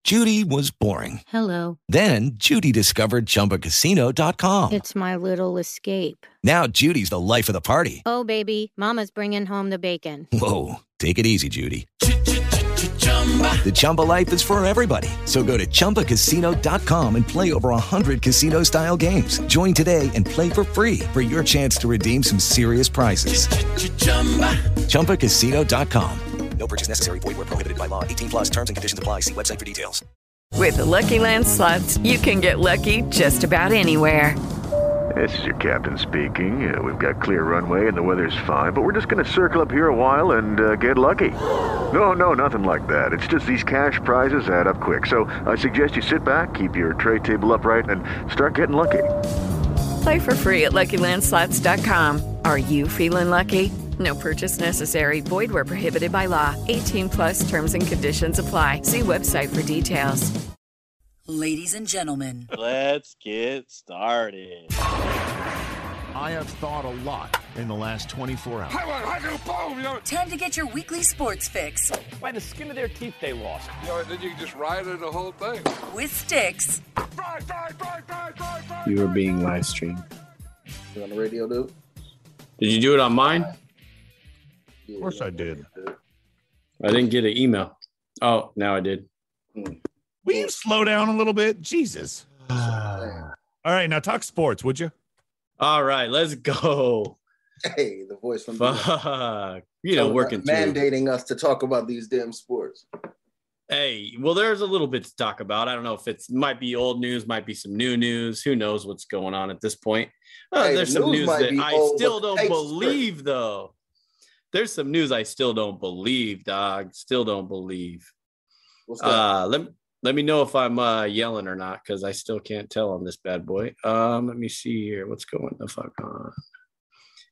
Judy was boring. Hello. Then Judy discovered ChumbaCasino.com. It's my little escape. Now Judy's the life of the party. Oh, baby, mama's bringing home the bacon. Whoa, take it easy, Judy. The Chumba life is for everybody. So go to ChumbaCasino.com and play over 100 casino-style games. Join today and play for free for your chance to redeem some serious prizes. ChumbaCasino.com. No purchase necessary. Void where prohibited by law. 18 plus terms and conditions apply. See website for details. With the Lucky Land Slots, you can get lucky just about anywhere. This is your captain speaking. We've got clear runway and the weather's fine, but we're just going to circle up here a while and get lucky. No, nothing like that. It's just these cash prizes add up quick. So I suggest you sit back, keep your tray table upright, and start getting lucky. Play for free at LuckyLandSlots.com. Are you feeling lucky? No purchase necessary. Void where prohibited by law. 18 plus terms and conditions apply. See website for details. Ladies and gentlemen, let's get started. I have thought a lot in the last 24 hours. Time to get your weekly sports fix. By the skin of their teeth, they lost. Then you can just ride it the whole thing. With Stix. You are being live streamed. You on the radio, dude? Did you do it on mine? Of course I did. I didn't get an email. Oh, now I did. Will you slow down a little bit? Jesus. All right, now talk sports, would you? All right, let's go. Hey, the voice from fuck. Working mandating us to talk about these damn sports. Hey, well, there's a little bit to talk about. I don't know if might be old news, might be some new news. Who knows what's going on at this point? There's some news that I still don't believe, though. There's some news I still don't believe, dog. Still don't believe. What's that? Let me know if I'm yelling or not, because I still can't tell on this bad boy. Let me see here. What's going the fuck on?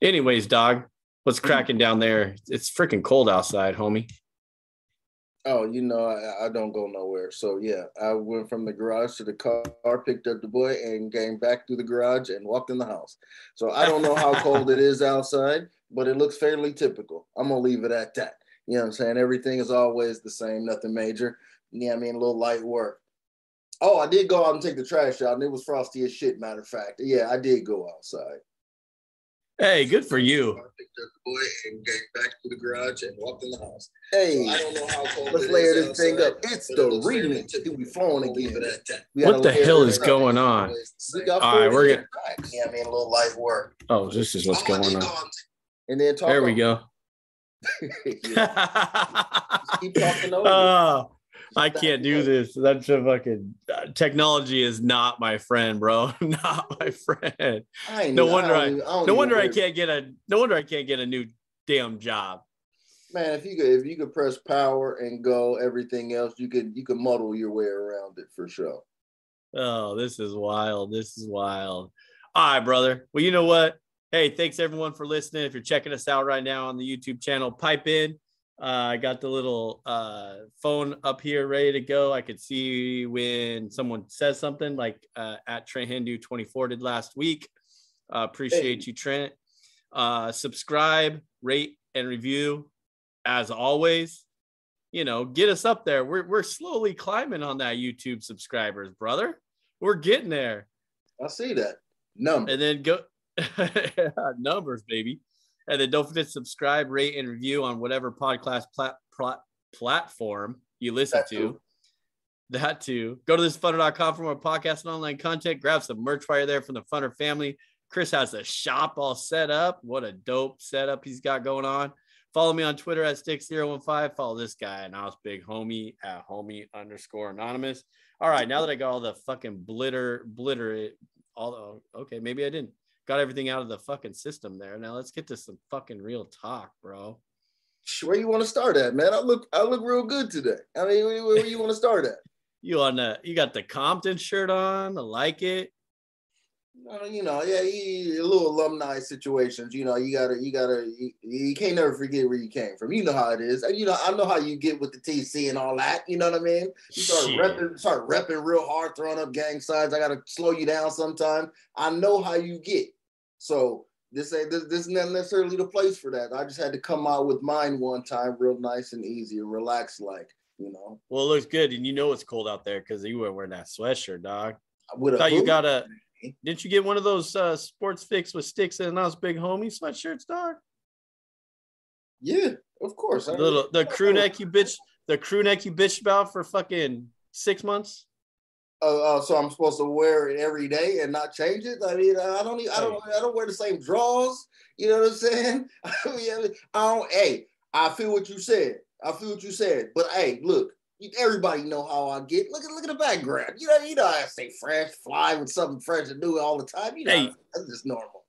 Anyways, dog, what's cracking down there? It's freaking cold outside, homie. Oh, I don't go nowhere. So, yeah, I went from the garage to the car, picked up the boy, and came back through the garage and walked in the house. So I don't know how cold it is outside, but it looks fairly typical. I'm going to leave it at that. You know what I'm saying? Everything is always the same, nothing major. Yeah, I mean, a little light work. Oh, I did go out and take the trash out, and it was frosty as shit, matter of fact. Yeah, I did go outside. Hey, good for you. I picked up the boy and came back to the garage and walked in the house. Hey, so I don't know how cold let's layer this thing up. It's the remix. It be flowing again. What the hell is going on? All right, we're getting. Yeah, I mean, a little light work. Oh, this is what's going on. And then there we go. Keep talking over. I can't do this. That's a fucking technology is not my friend, bro. Not my friend. No wonder I can't get a new damn job. Man, if you could press power and go, everything else you could muddle your way around it for sure. Oh, this is wild. All right, brother. Well, you know what? Hey, thanks everyone for listening. If you're checking us out right now on the YouTube channel, pipe in. I got the little phone up here ready to go. I could see when someone says something like at Trent Hindu 24 did last week. Appreciate you, Trent. Subscribe, rate, and review. As always, get us up there. We're slowly climbing on that YouTube subscribers, brother. We're getting there. I see that. Numbers. And then go numbers, baby. And then don't forget to subscribe, rate, and review on whatever podcast platform you listen to. That too. Go to thisfunner.com for more podcasts and online content. Grab some merch while you're there from the Funner family. Chris has a shop all set up. What a dope setup he's got going on. Follow me on Twitter at Stix015. Follow this guy, and I was big homie at homie_anonymous. All right, now that I got all the fucking okay, maybe I didn't. Got everything out of the fucking system there. Now let's get to some fucking real talk, bro. Where you want to start at, man? I look real good today. I mean, where you want to start at? You got the Compton shirt on. I like it. A little alumni situations. You can't never forget where you came from. You know how it is. And I know how you get with the TC and all that. You know what I mean? You start repping real hard, throwing up gang signs. I gotta slow you down sometime. I know how you get. So this is not necessarily the place for that. I just had to come out with mine one time, real nice and easy and relaxed like. you know. Well, it looks good, and you know it's cold out there because you were wearing that sweatshirt, dog. With a Thought you hoodie? got a. Didn't you get one of those sports fix with Stix and ABH big homie sweatshirts, dog? Yeah, of course. The crew neck you bitched about for fucking 6 months. So I'm supposed to wear it every day and not change it. I mean, I don't wear the same drawers. You know what I'm saying? I feel what you said. But hey, look, everybody know how I get. Look at the background. You know, I stay fresh, fly with something fresh to do all the time. You know, that's just normal.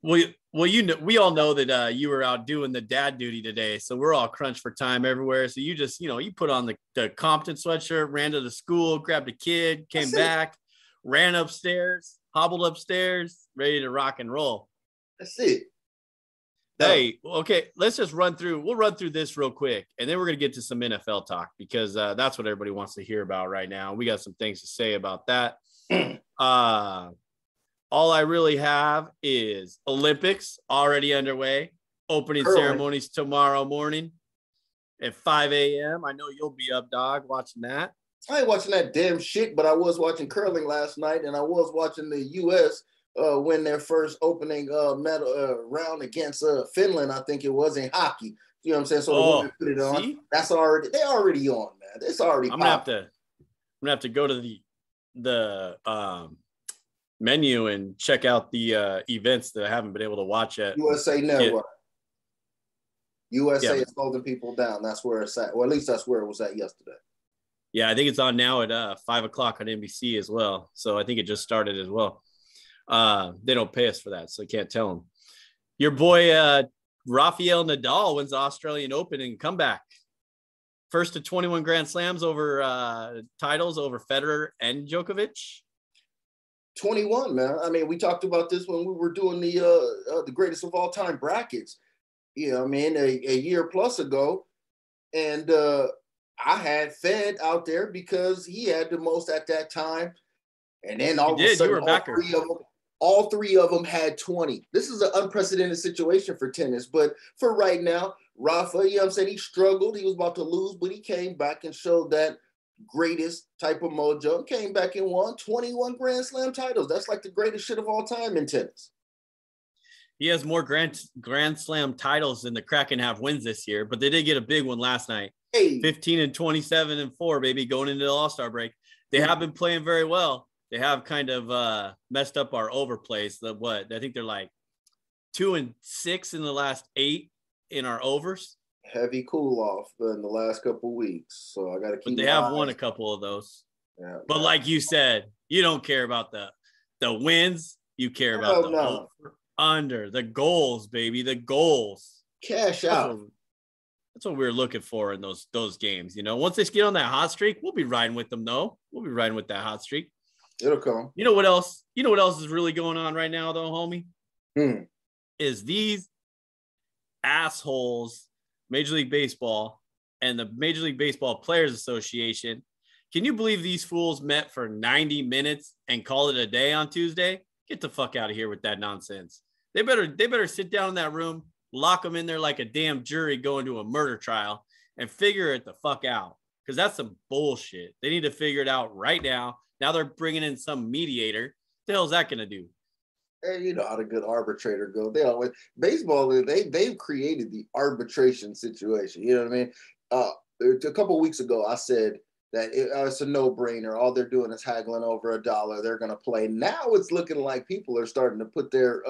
Well, you know, we all know that you were out doing the dad duty today, so we're all crunched for time everywhere. So you just, you put on the Compton sweatshirt, ran to the school, grabbed a kid, came back, ran upstairs, hobbled upstairs, ready to rock and roll. That's it. Hey, okay, let's just run through this real quick, and then we're going to get to some NFL talk because that's what everybody wants to hear about right now. We got some things to say about that. All I really have is Olympics already underway. Opening ceremonies tomorrow morning at 5 a.m. I know you'll be up, dog, watching that. I ain't watching that damn shit, but I was watching curling last night, and I was watching the U.S. Win their first opening medal round against Finland. I think it was in hockey. You know what I'm saying? So the women put it on. See? They're already on, man. It's already. I'm gonna have to go to the menu and check out the events that I haven't been able to watch yet. USA Network. USA is holding people down. That's where it's at. Or at least that's where it was at yesterday. Yeah, I think it's on now at 5 o'clock on NBC as well. So I think it just started as well. They don't pay us for that, so I can't tell them. Your boy Rafael Nadal wins the Australian Open and comeback. First to 21 Grand Slams over titles over Federer and Djokovic. 21, man. I mean, we talked about this when we were doing the greatest of all time brackets. You know, I mean, a year plus ago, and I had Fed out there because he had the most at that time, and then all of a sudden, all three of them had 20. This is an unprecedented situation for tennis, but for right now, Rafa, you know what I'm saying, he struggled. He was about to lose, but he came back and showed that greatest type of mojo, came back and won 21 Grand Slam titles. That's like the greatest shit of all time in tennis. He has more Grand Slam titles than the Kraken have wins this year, but they did get a big one last night. 15 and 27 and 4, baby, going into the All-Star break. They have been playing very well. They have kind of messed up our overplays. I think they're like 2 and 6 in the last 8 in our overs. Heavy cool off in the last couple of weeks, so I got to keep. But they have won a couple of those. Yeah, but like you said, you don't care about the wins. You care about the over, under, the goals, baby, the goals. Cash out. That's what we're looking for in those games. You know, once they get on that hot streak, we'll be riding with them. Though we'll be riding with that hot streak. It'll come. You know what else? You know what else is really going on right now, though, homie? Is these assholes. Major League Baseball and the Major League Baseball Players Association. Can you believe these fools met for 90 minutes and call it a day on Tuesday? Get the fuck out of here with that nonsense. They better sit down in that room, lock them in there like a damn jury going to a murder trial and figure it the fuck out. Because that's some bullshit. They need to figure it out right now. Now they're bringing in some mediator. What the hell is that going to do? Hey, you know how the good arbitrator go. They always baseball. They've created the arbitration situation. You know what I mean? A couple of weeks ago, I said that it's a no-brainer. All they're doing is haggling over $1. They're going to play. Now it's looking like people are starting to put their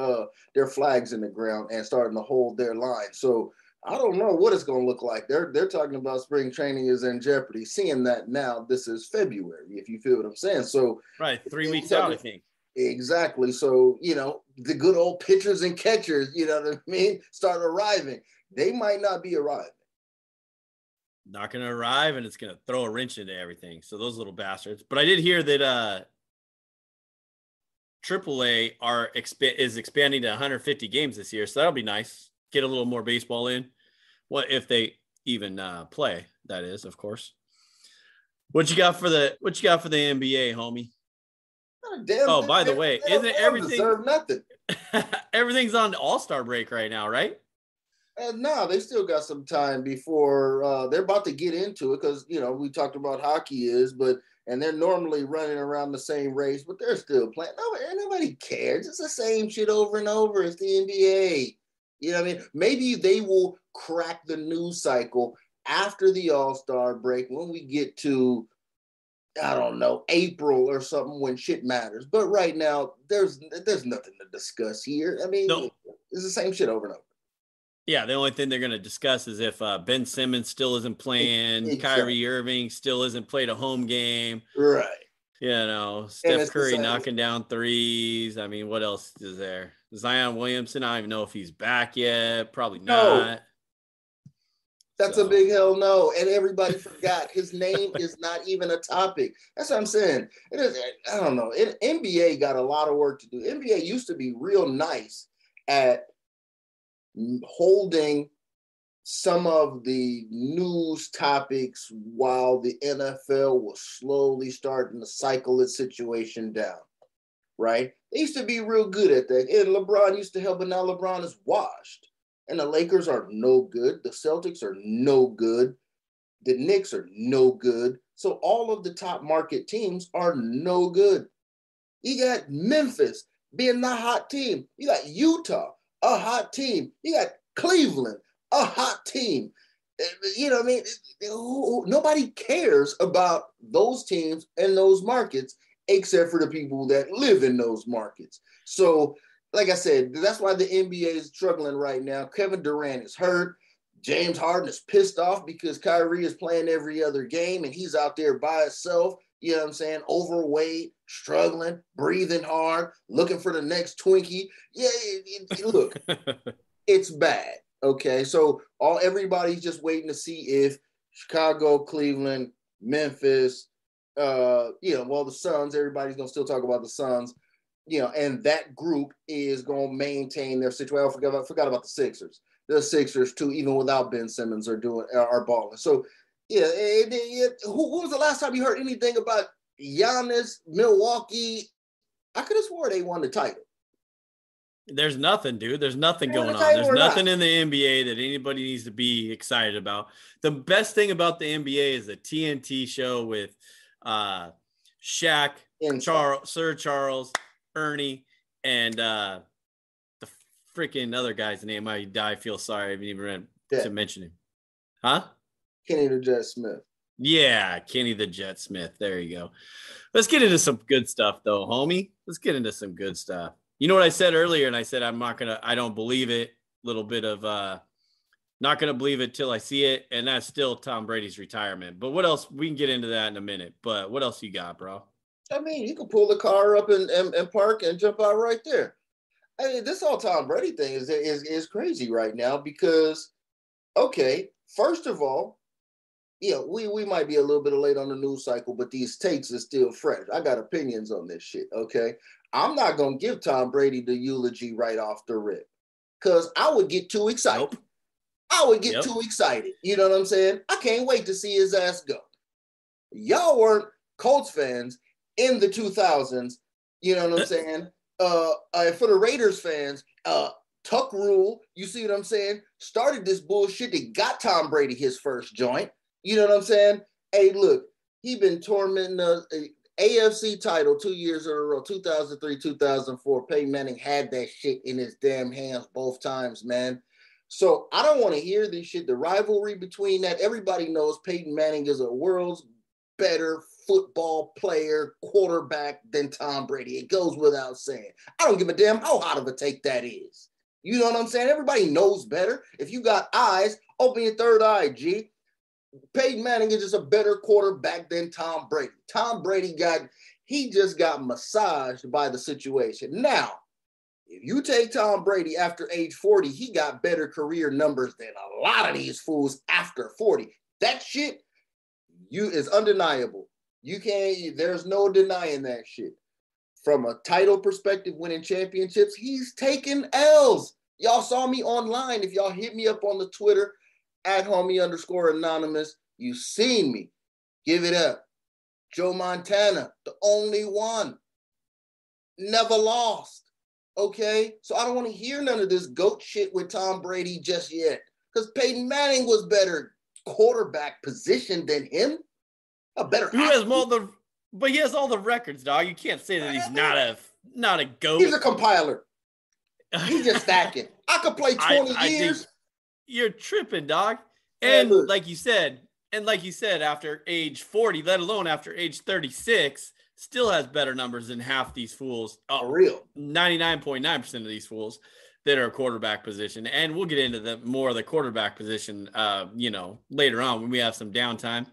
flags in the ground and starting to hold their line. So I don't know what it's going to look like. They're talking about spring training is in jeopardy. Seeing that now, this is February. If you feel what I'm saying. So right, 3 weeks out, I think. Exactly. So, you know, the good old pitchers and catchers, you know what I mean, start arriving. They might not be arriving. Not going to arrive, and it's going to throw a wrench into everything. So those little bastards. But I did hear that AAA is expanding to 150 games this year. So that'll be nice. Get a little more baseball in. What if they even play? That is, of course. What you got for the NBA, homie? By the way, isn't everything deserve nothing? Everything's on All-Star break right now, right? No, they still got some time before they're about to get into it because, we talked about hockey and they're normally running around the same race, but they're still playing. Nobody cares. It's the same shit over and over. It's the NBA. You know what I mean? Maybe they will crack the news cycle after the All-Star break when we get to, I don't know, April or something when shit matters. But right now, there's nothing to discuss here. I mean, it's the same shit over and over. Yeah, the only thing they're going to discuss is if Ben Simmons still isn't playing, exactly. Kyrie Irving still isn't played a home game. Right. Steph Curry knocking down threes. I mean, what else is there? Zion Williamson, I don't even know if he's back yet. Probably not. That's a big hell no. And everybody forgot his name is not even a topic. That's what I'm saying. It is, I don't know. NBA got a lot of work to do. NBA used to be real nice at holding some of the news topics while the NFL was slowly starting to cycle its situation down, right? They used to be real good at that. And LeBron used to help, but now LeBron is washed. And the Lakers are no good. The Celtics are no good. The Knicks are no good. So all of the top market teams are no good. You got Memphis being the hot team. You got Utah, a hot team. You got Cleveland, a hot team. You know what I mean? Nobody cares about those teams and those markets except for the people that live in those markets. So, like I said, that's why the NBA is struggling right now. Kevin Durant is hurt. James Harden is pissed off because Kyrie is playing every other game and he's out there by himself, you know what I'm saying, overweight, struggling, breathing hard, looking for the next Twinkie. Yeah, look, it's bad, okay? So everybody's just waiting to see if Chicago, Cleveland, Memphis, the Suns, everybody's going to still talk about the Suns, and that group is going to maintain their situation. I forgot about the Sixers. The Sixers, too, even without Ben Simmons, are balling. So, who was the last time you heard anything about Giannis, Milwaukee? I could have swore they won the title. There's nothing, dude. There's nothing going on. There's nothing in the NBA that anybody needs to be excited about. The best thing about the NBA is the TNT show with Shaq, Sir Charles, Ernie, and the freaking other guy's name. I feel sorry. I haven't even read to mention him. Huh? Kenny the Jet Smith. Yeah, Kenny the Jet Smith. There you go. Let's get into some good stuff, though, homie. Let's get into some good stuff. You know what I said earlier, and I said I don't believe it. Little bit of not going to believe it till I see it, and that's still Tom Brady's retirement. But what else? We can get into that in a minute. But what else you got, bro? I mean, you can pull the car up and park and jump out right there. I mean, this whole Tom Brady thing is crazy right now because, okay, first of all, we might be a little bit late on the news cycle, but these takes are still fresh. I got opinions on this shit, okay? I'm not going to give Tom Brady the eulogy right off the rip because I would get too excited. Nope. I would get too excited. You know what I'm saying? I can't wait to see his ass go. Y'all weren't Colts fans in the 2000s, you know what I'm saying? For the Raiders fans, Tuck Rule, you see what I'm saying? Started this bullshit that got Tom Brady his first joint. You know what I'm saying? Hey, look, he been tormenting the AFC title 2 years in a row, 2003, 2004. Peyton Manning had that shit in his damn hands both times, man. So I don't want to hear this shit. The rivalry between that, everybody knows Peyton Manning is a world's better football player, quarterback than Tom Brady. It goes without saying. I don't give a damn how hot of a take that is. You know what I'm saying? Everybody knows better. If you got eyes, open your third eye, G. Peyton Manning is just a better quarterback than Tom Brady. Tom Brady just got massaged by the situation. Now, if you take Tom Brady after age 40, he got better career numbers than a lot of these fools after 40. That shit is undeniable. There's no denying that shit. From a title perspective, winning championships, he's taking L's. Y'all saw me online. If y'all hit me up on the Twitter, @homie_anonymous, you seen me. Give it up. Joe Montana, the only one. Never lost. Okay, so I don't want to hear none of this GOAT shit with Tom Brady just yet, because Peyton Manning was better quarterback position than him. A better. Who has all the? But he has all the records, dog. You can't say that he's not a GOAT. He's a compiler. He's just stacking. I could play 20 years. You're tripping, dog. And like you said, after age 40, let alone after age 36, still has better numbers than half these fools. For real. 99.9% of these fools that are quarterback position. And we'll get into more of the quarterback position, later on when we have some downtime.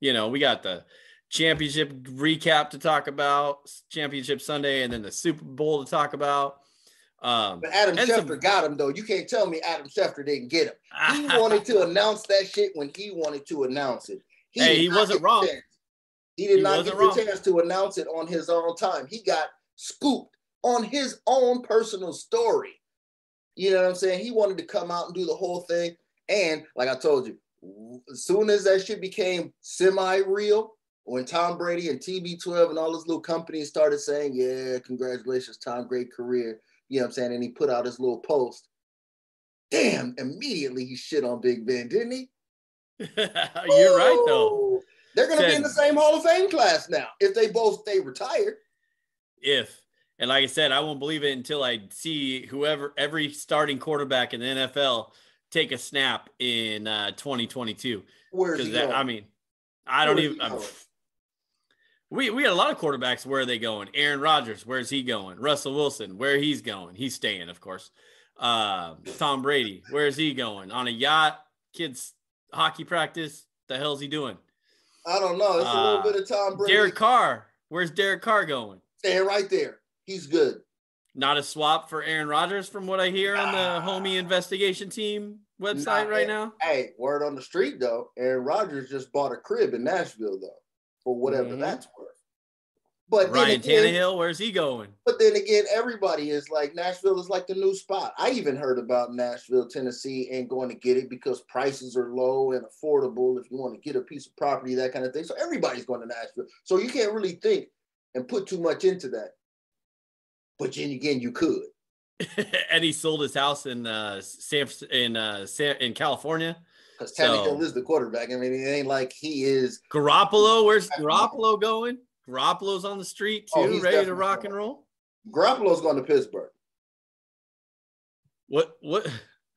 We got the championship recap to talk about, championship Sunday, and then the Super Bowl to talk about. But Adam Schefter got him, though. You can't tell me Adam Schefter didn't get him. He wanted to announce that shit when he wanted to announce it. He wasn't wrong. He did not get the chance to announce it on his own time. He got scooped on his own personal story. You know what I'm saying? He wanted to come out and do the whole thing. And like I told you, as soon as that shit became semi-real, when Tom Brady and TB12 and all those little companies started saying, yeah, congratulations, Tom, great career. You know what I'm saying? And he put out his little post. Damn, immediately he shit on Big Ben, didn't he? You're right, though. They're going to be in the same Hall of Fame class now if they both stay retired. And like I said, I won't believe it until I see every starting quarterback in the NFL take a snap in 2022. Where's he going? I mean, I don't even. We got a lot of quarterbacks. Where are they going? Aaron Rodgers, where's he going? Russell Wilson, where he's going? He's staying, of course. Tom Brady, where's he going? On a yacht, kids hockey practice. The hell's he doing? I don't know. It's a little bit of Tom Brady. Derek Carr, where's Derek Carr going? Staying right there. He's good. Not a swap for Aaron Rodgers, from what I hear on the homie investigation team website right now. Hey, word on the street though, Aaron Rodgers just bought a crib in Nashville though, for whatever that's worth. But Ryan Tannehill, where's he going? But then again, everybody is like, Nashville is like the new spot. I even heard about Nashville, Tennessee, and going to get it because prices are low and affordable if you want to get a piece of property, that kind of thing. So everybody's going to Nashville. So you can't really think and put too much into that. But then again, you could. And he sold his house in California. Because Tannehill is the quarterback. I mean, it ain't like he is. Garoppolo, where's Garoppolo going? Garoppolo's on the street too, ready to rock and roll. Garoppolo's going to Pittsburgh. What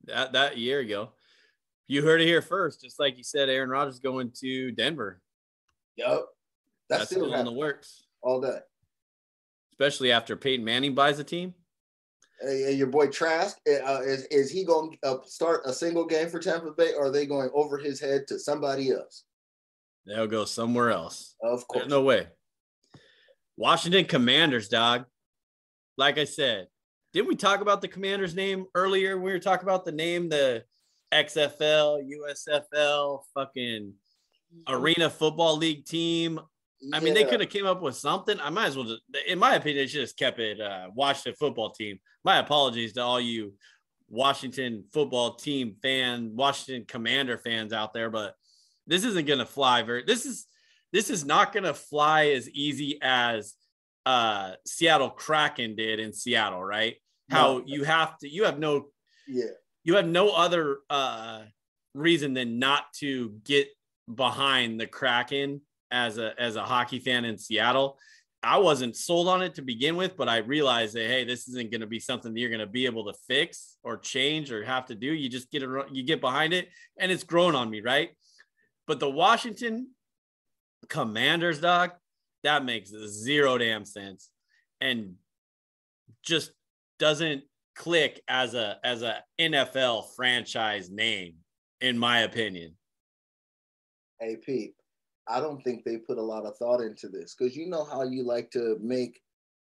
that year ago? You heard it here first. Just like you said, Aaron Rodgers going to Denver. Yep, that's still in the works all day. Especially after Peyton Manning buys the team. Hey, your boy Trask, is he going to start a single game for Tampa Bay, or are they going over his head to somebody else? They'll go somewhere else. Of course. There's no way. Washington Commanders, dog. Like I said, didn't we talk about the Commanders' name earlier? We were talking about the name, the XFL, USFL, fucking Arena Football League team. I mean, they could have came up with something. I might as well, in my opinion, they should have kept it Washington Football Team. My apologies to all you Washington Football Team fan, Washington Commander fans out there, but this isn't going to fly this is not going to fly as easy as Seattle Kraken did in Seattle, right? How you have no other reason than not to get behind the Kraken as a hockey fan in Seattle. I wasn't sold on it to begin with, but I realized that, hey, this isn't going to be something that you're going to be able to fix or change or have to do. You just get behind it, and it's grown on me, right? But the Washington Commanders, dog, that makes zero damn sense and just doesn't click as a NFL franchise name, in my opinion. Hey, Pete, I don't think they put a lot of thought into this, because you know how you like to make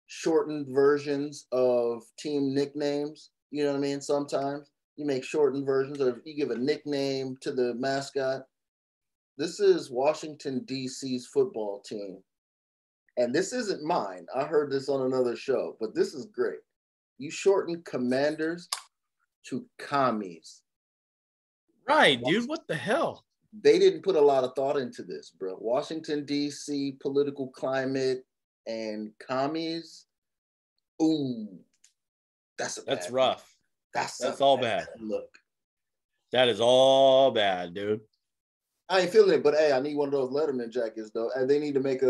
shortened versions of team nicknames. You know what I mean? Sometimes you make shortened versions, or you give a nickname to the mascot. This is Washington, D.C.'s football team. And this isn't mine. I heard this on another show, but this is great. You shorten Commanders to Commies. Right, dude. What the hell? They didn't put a lot of thought into this, bro. Washington, D.C., political climate, and Commies. Ooh. That's rough. That's all bad. Look, that is all bad, dude. I ain't feeling it, but hey, I need one of those Letterman jackets though. And they need to make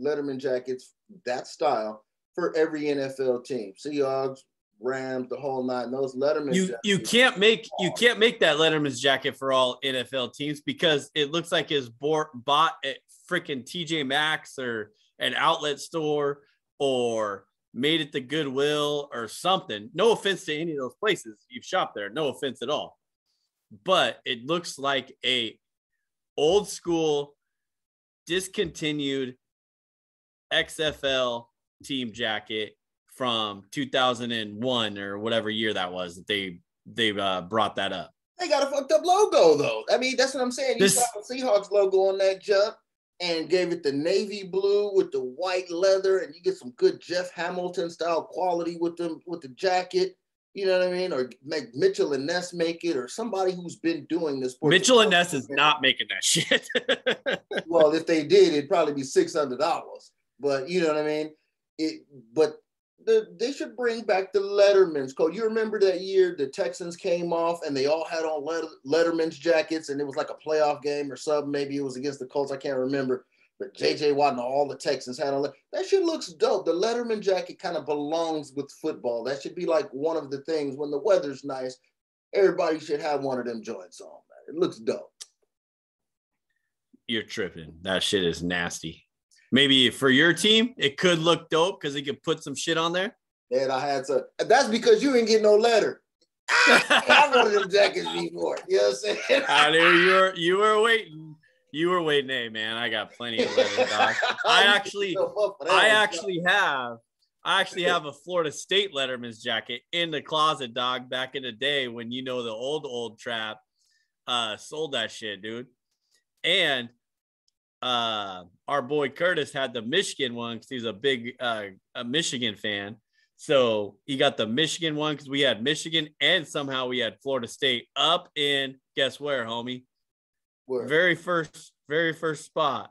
Letterman jackets that style for every NFL team. Seahawks, Rams, the whole nine. Those Letterman jackets. You can't make that Letterman's jacket for all NFL teams because it looks like it's bought at freaking TJ Maxx or an outlet store or made at the Goodwill or something. No offense to any of those places you've shopped there. No offense at all. But it looks like a old school, discontinued XFL team jacket from 2001 or whatever year that was that they brought that up. They got a fucked up logo though. I mean, that's what I'm saying. You saw the Seahawks logo on that jump and gave it the navy blue with the white leather, and you get some good Jeff Hamilton style quality with the jacket. You know what I mean? Or make Mitchell and Ness make it, or somebody who's been doing this. Mitchell and Ness is not making that shit. Well, if they did, it'd probably be $600. But you know what I mean? They should bring back the Letterman's code. You remember that year the Texans came off and they all had on Letterman's jackets, and it was like a playoff game or something. Maybe it was against the Colts. I can't remember. But J.J. Watt and all the Texans had on that shit looks dope. The Letterman jacket kind of belongs with football. That should be like one of the things when the weather's nice. Everybody should have one of them joints on, man. It looks dope. You're tripping. That shit is nasty. Maybe for your team, it could look dope because it could put some shit on there. And I had to. That's because you didn't get no letter. I wanted them jackets before. You know what I'm saying? I knew you were waiting. You were waiting, hey man. I got plenty of leather, dog. I actually have a Florida State Letterman's jacket in the closet, dog. Back in the day when the old trap sold that shit, dude. And our boy Curtis had the Michigan one because he's a big a Michigan fan. So he got the Michigan one because we had Michigan and somehow we had Florida State up in guess where, homie? Where? Very first spot.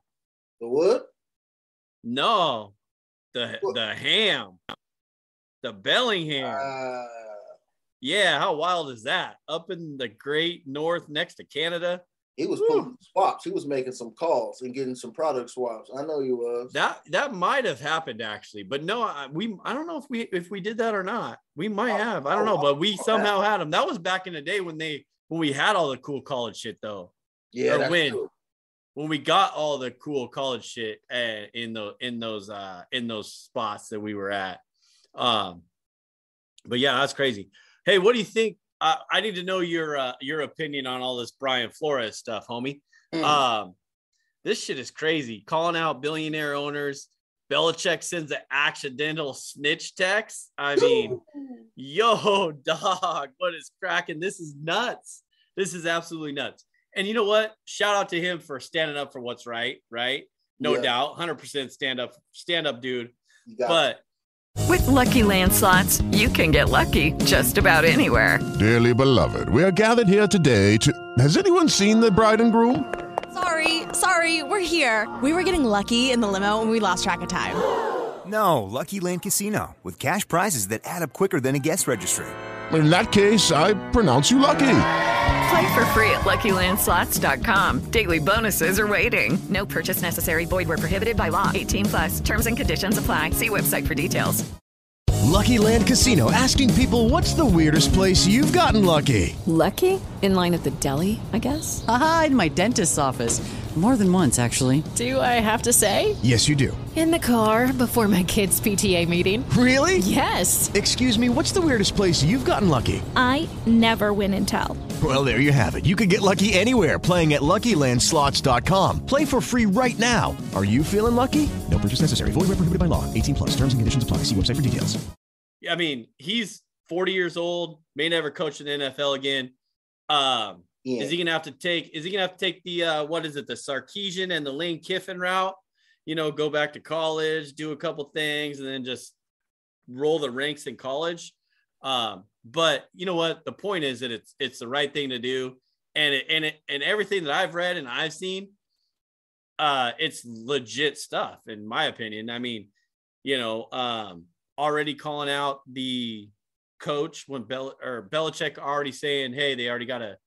The what? No, the Ham, the Bellingham. Yeah, how wild is that? Up in the great north next to Canada. He was pulling swaps. He was making some calls and getting some product swaps. I know he was. That might have happened actually, but no, I don't know if we did that or not. We might have. I don't know, but we somehow had them. That was back in the day when we had all the cool college shit though. Yeah, or when we got all the cool college shit in those spots that we were at. But yeah, that's crazy. Hey, what do you think? I need to know your opinion on all this Brian Flores stuff, homie. This shit is crazy. Calling out billionaire owners. Belichick sends an accidental snitch text. I mean, yo, dog, what is cracking? This is nuts. This is absolutely nuts. And you know what? Shout out to him for standing up for what's right? No doubt. 100% stand up, dude. But with Lucky Land Slots, you can get lucky just about anywhere. Dearly beloved, we are gathered here today to... Has anyone seen the bride and groom? Sorry, we're here. We were getting lucky in the limo and we lost track of time. No, Lucky Land Casino, with cash prizes that add up quicker than a guest registry. In that case, I pronounce you lucky. Play for free at LuckyLandSlots.com. Daily bonuses are waiting. No purchase necessary. Void where prohibited by law. 18+. Terms and conditions apply. See website for details. Lucky Land Casino, asking people, what's the weirdest place you've gotten lucky? Lucky? In line at the deli, I guess? Aha, in my dentist's office. More than once, actually. Do I have to say? Yes, you do. In the car before my kids' PTA meeting. Really? Yes. Excuse me, what's the weirdest place you've gotten lucky? I never win and tell. Well, there you have it. You can get lucky anywhere, playing at LuckyLandSlots.com. Play for free right now. Are you feeling lucky? No purchase necessary. Void where prohibited by law. 18+. Terms and conditions apply. See website for details. I mean, he's 40 years old, may never coach in the NFL again. Is he gonna have to take the what is it, the Sarkisian and the Lane Kiffin route? Go back to college, do a couple things, and then just roll the ranks in college. But you know what? The point is that it's the right thing to do, and everything that I've read and I've seen, it's legit stuff in my opinion. I mean, already calling out the coach when Belichick already saying, hey, they already got a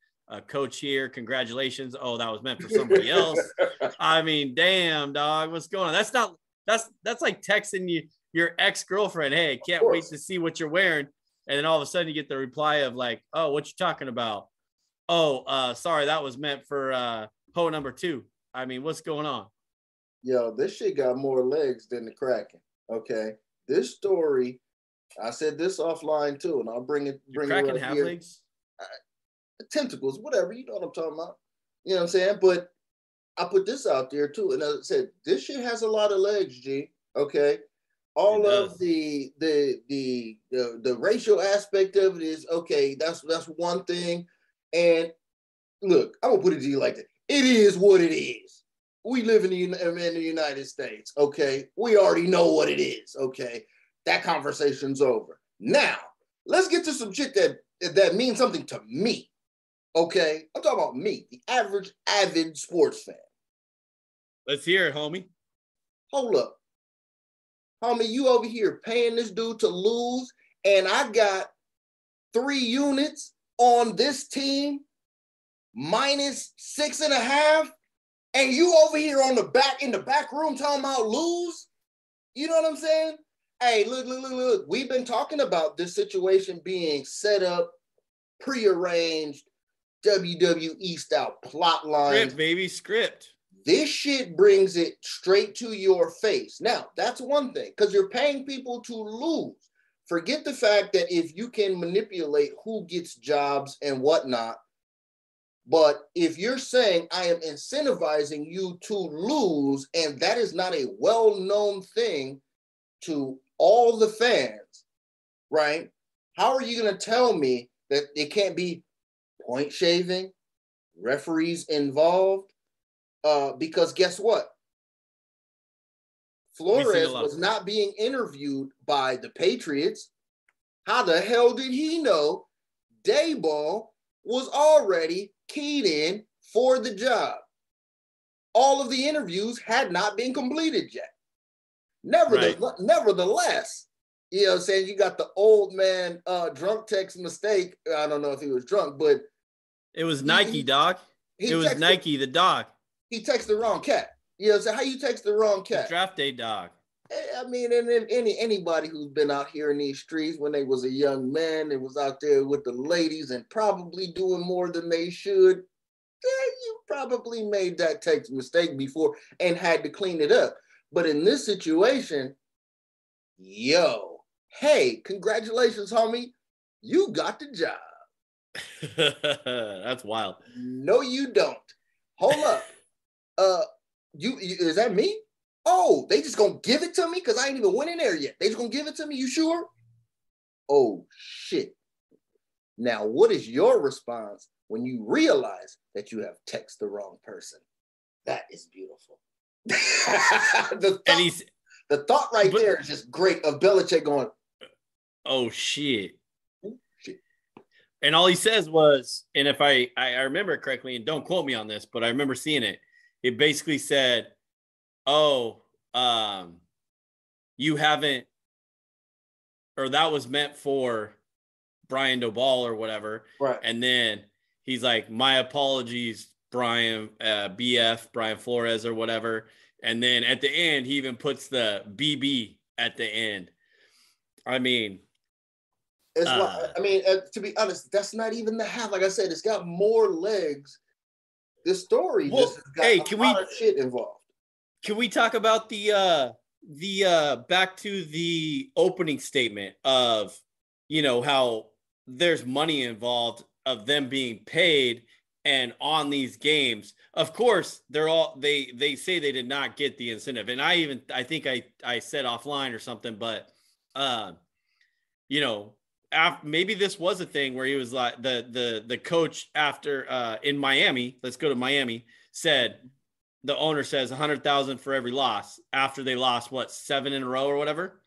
coach here. Congratulations. Oh, that was meant for somebody else. I mean, damn, dog, what's going on? That's like texting your ex-girlfriend, hey, can't wait to see what you're wearing. And then all of a sudden you get the reply of like, oh, what you talking about? Oh, sorry, that was meant for hoe number 2. I mean, what's going on? Yo, this shit got more legs than the Kraken. Okay. This story, I said this offline too, and I'll bring it Kraken right have here. legs? Tentacles, whatever, you know what I'm talking about. You know what I'm saying? But I put this out there too, and as I said, this shit has a lot of legs, G. Okay. All of the racial aspect of it is okay. That's one thing. And look, I'm gonna put it to you like that. It is what it is. We live in the United States. Okay, we already know what it is. Okay, that conversation's over. Now let's get to some shit that means something to me. Okay, I'm talking about me, the average avid sports fan. Let's hear it, homie. Hold up. Homie, you over here paying this dude to lose, and I got 3 units on this team, minus 6.5, and you over here in the back room talking about lose? You know what I'm saying? Hey, look. We've been talking about this situation being set up, prearranged, WWE style plot lines. Script, baby, script. This shit brings it straight to your face. Now, that's one thing, because you're paying people to lose. Forget the fact that if you can manipulate who gets jobs and whatnot, but if you're saying I am incentivizing you to lose, and that is not a well-known thing to all the fans, right? How are you going to tell me that it can't be point shaving, referees involved? Because guess what? Flores was not being interviewed by the Patriots. How the hell did he know Dayball was already keyed in for the job? All of the interviews had not been completed yet. Nevertheless, you know what I'm saying? You got the old man drunk text mistake. I don't know if he was drunk, but it was Nike, dog. It was Nike, the dog. He texted the wrong cat. You know, so how you text the wrong cat? The draft day dog. I mean, and anybody who's been out here in these streets when they was a young man and was out there with the ladies and probably doing more than they should, you probably made that text mistake before and had to clean it up. But in this situation, hey, congratulations, homie. You got the job. That's wild. No, you don't. Hold up. You is that me? Oh, they just gonna give it to me because I ain't even went in there yet. They just gonna give it to me? You sure? Oh shit. Now, what is your response when you realize that you have texted the wrong person? That is beautiful. the thought right there is just great of Belichick going, oh shit. And all he says was, and if I remember it correctly, and don't quote me on this, but I remember seeing it. It basically said, oh, you haven't, or that was meant for Brian Dobal or whatever. Right. And then he's like, my apologies, Brian, BF, Brian Flores or whatever. And then at the end, he even puts the BB at the end. I mean, to be honest, that's not even the half. Like I said, it's got more legs. This story just got a lot of shit involved. Can we talk about the back to the opening statement of, you know, how there's money involved of them being paid and on these games? Of course, they say they did not get the incentive. And I think I said offline or something, but you know, maybe this was a thing where he was like the coach after in Miami, let's go to Miami, said the owner says 100,000 for every loss after they lost 7 in a row or whatever.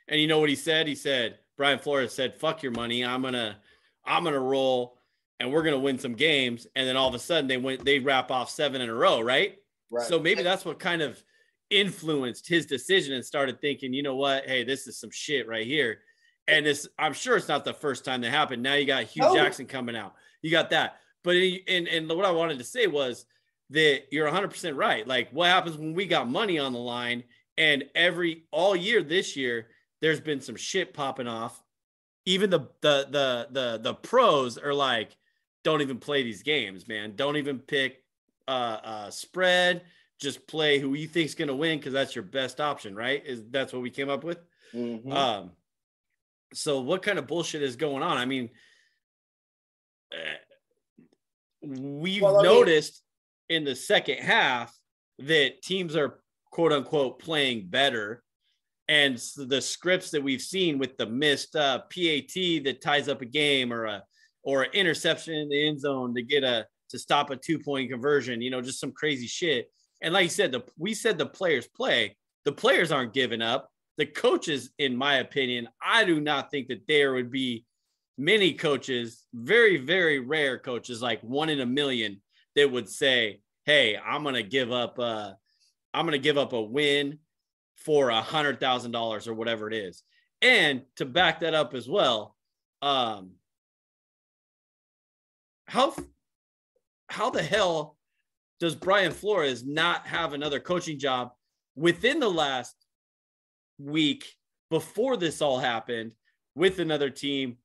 And you know what he said? He said, Brian Flores said, fuck your money. I'm going to roll and we're going to win some games. And then all of a sudden they wrap off 7 in a row. Right. So maybe that's what kind of influenced his decision and started thinking, you know what? Hey, this is some shit right here. And I'm sure it's not the first time that happened. Now you got Hugh Jackson coming out. You got that. But and what I wanted to say was that you're 100% right. Like, what happens when we got money on the line and all year this year, there's been some shit popping off. Even the pros are like, don't even play these games, man. Don't even pick spread. Just play who you think's going to win, because that's your best option, right? That's what we came up with. Mm-hmm. So what kind of bullshit is going on? I mean, we've noticed in the second half that teams are quote unquote playing better. And the scripts that we've seen with the missed PAT that ties up a game, or an interception in the end zone to stop a 2-point conversion, just some crazy shit. And like you said, we said the players play. The players aren't giving up. The coaches, in my opinion, I do not think that there would be many coaches, very, very rare coaches, like 1 in a million, that would say, hey, I'm going to give up a win for $100,000 or whatever it is. And to back that up as well, how the hell does Brian Flores not have another coaching job within the last week before this all happened with another team?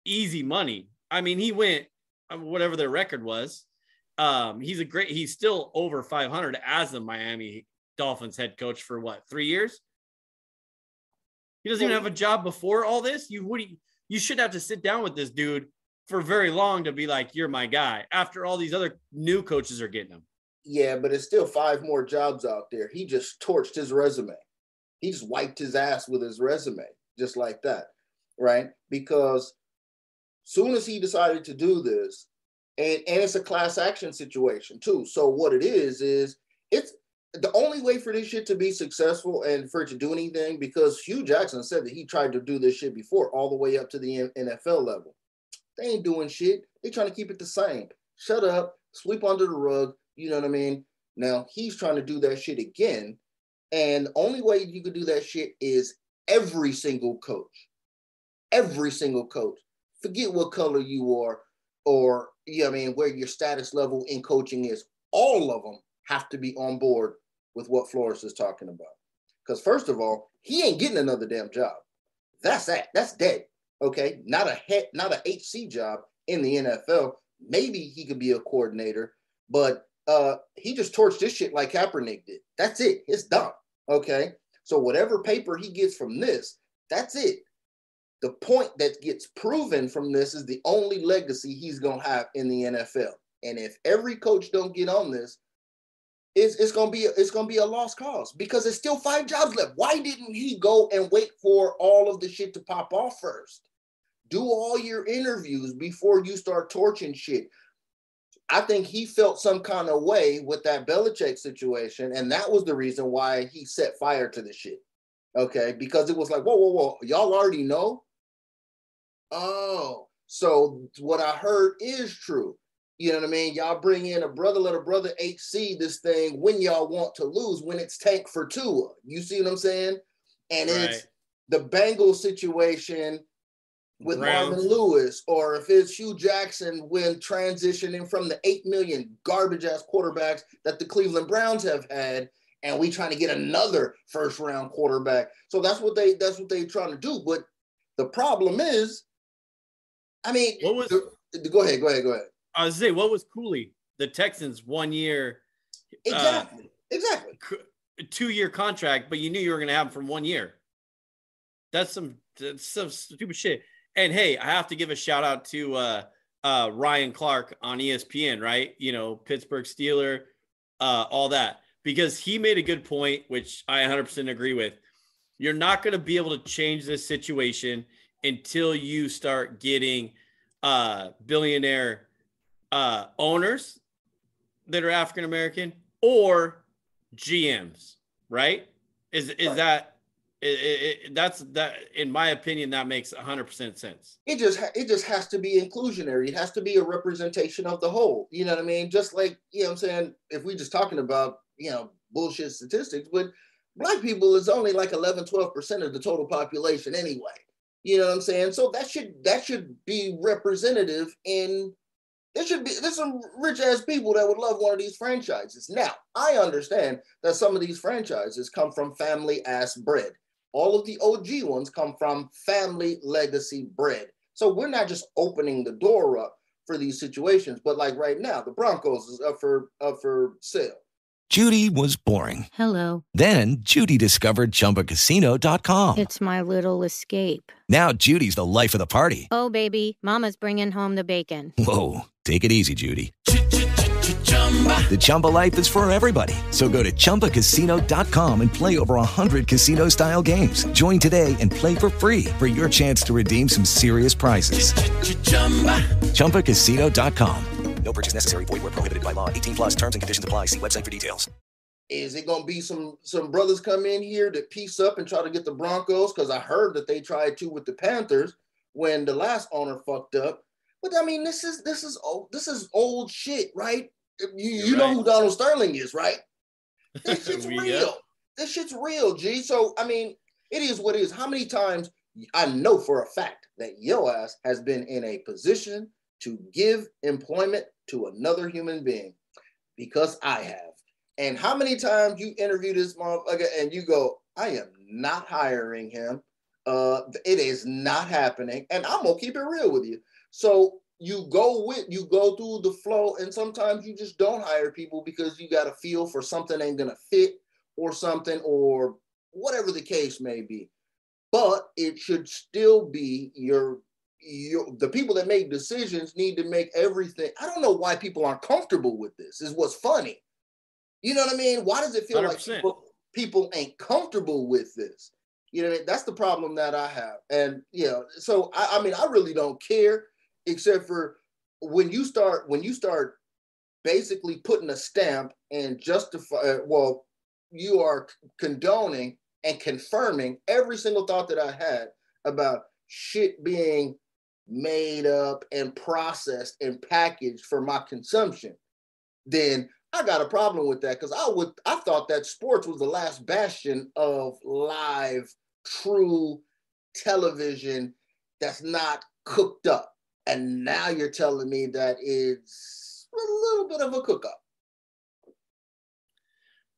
Easy money. I mean, he went whatever their record was. He's still over 500 as the Miami Dolphins head coach for 3 years? He doesn't even have a job before all this. You should have to sit down with this dude for very long to be like, you're my guy, after all these other new coaches are getting him. Yeah, but it's still 5 more jobs out there. He just torched his resume. He just wiped his ass with his resume, just like that, right? Because soon as he decided to do this, and it's a class action situation too. So what it is it's the only way for this shit to be successful and for it to do anything, because Hugh Jackson said that he tried to do this shit before, all the way up to the NFL level. They ain't doing shit. They trying to keep it the same. Shut up, sweep under the rug. You know what I mean? Now he's trying to do that shit again. And the only way you could do that shit is every single coach, forget what color you are, or, where your status level in coaching is. All of them have to be on board with what Flores is talking about. Because first of all, he ain't getting another damn job. That's dead. Okay. Not a HC job in the NFL. Maybe he could be a coordinator, but he just torched this shit like Kaepernick did. That's it. It's done. Okay. So whatever paper he gets from this, that's it. The point that gets proven from this is the only legacy he's going to have in the NFL. And if every coach don't get on this, it's going to be a lost cause, because there's still 5 jobs left. Why didn't he go and wait for all of the shit to pop off first? Do all your interviews before you start torching shit. I think he felt some kind of way with that Belichick situation, and that was the reason why he set fire to the shit. Okay, because it was like, whoa, y'all already know? Oh, so what I heard is true. You know what I mean? Y'all bring in a brother, let a brother HC this thing when y'all want to lose, when it's tank for Tua. You see what I'm saying? And right. It's the Bengals situation with Marvin Lewis, or if it's Hugh Jackson when transitioning from the 8 million garbage ass quarterbacks that the Cleveland Browns have had, and we trying to get another first round quarterback. So that's what they trying to do. But the problem is, go ahead. I was saying, what was Cooley? The Texans 1 year, exactly, 2-year contract, but you knew you were going to have him from 1 year. That's some stupid shit. And hey, I have to give a shout out to Ryan Clark on ESPN, right? Pittsburgh Steeler, all that, because he made a good point, which I 100% agree with. You're not going to be able to change this situation until you start getting billionaire owners that are African-American or GMs, right? Is that that's in my opinion, that makes 100% sense. It just has to be inclusionary. It has to be a representation of the whole. You know what I mean? Just like, I'm saying, if we just talking about, bullshit statistics, but Black people is only like 11-12% of the total population anyway. You know what I'm saying? So that should be representative in. There's some rich ass people that would love one of these franchises. Now, I understand that some of these franchises come from family ass bread. All of the OG ones come from family legacy bread. So we're not just opening the door up for these situations, but like right now, the Broncos is up for sale. Judy was boring. Hello. Then Judy discovered ChumbaCasino.com. It's my little escape. Now Judy's the life of the party. Oh, baby, mama's bringing home the bacon. Whoa, take it easy, Judy. The Chumba life is for everybody. So go to ChumbaCasino.com and play over 100 casino-style games. Join today and play for free for your chance to redeem some serious prizes. ChumbaCasino.com. No purchase necessary. Void where prohibited by law. 18+ terms and conditions apply. See website for details. Is it going to be some brothers come in here to piece up and try to get the Broncos? Because I heard that they tried to with the Panthers when the last owner fucked up. But I mean, this is old shit, right? You know who Donald Sterling is, right? This shit's real. This shit's real, G. So I mean, it is what it is. How many times I know for a fact that yo ass has been in a position to give employment to another human being, because I have. And how many times you interview this motherfucker and you go, I am not hiring him. It is not happening. And I'm gonna keep it real with you. So you go through the flow, and sometimes you just don't hire people because you got a feel for something ain't gonna fit or something, or whatever the case may be. But it should still be the people that make decisions need to make everything. I don't know why people aren't comfortable with this, is what's funny. You know what I mean? Why does it feel 100%. Like people ain't comfortable with this? You know what I mean? That's the problem that I have. And, so I mean, I really don't care, except for when you start basically putting a stamp and you are condoning and confirming every single thought that I had about shit being made up and processed and packaged for my consumption, then I got a problem with that, because I thought that sports was the last bastion of live, true television that's not cooked up. And now you're telling me that it's a little bit of a cook-up.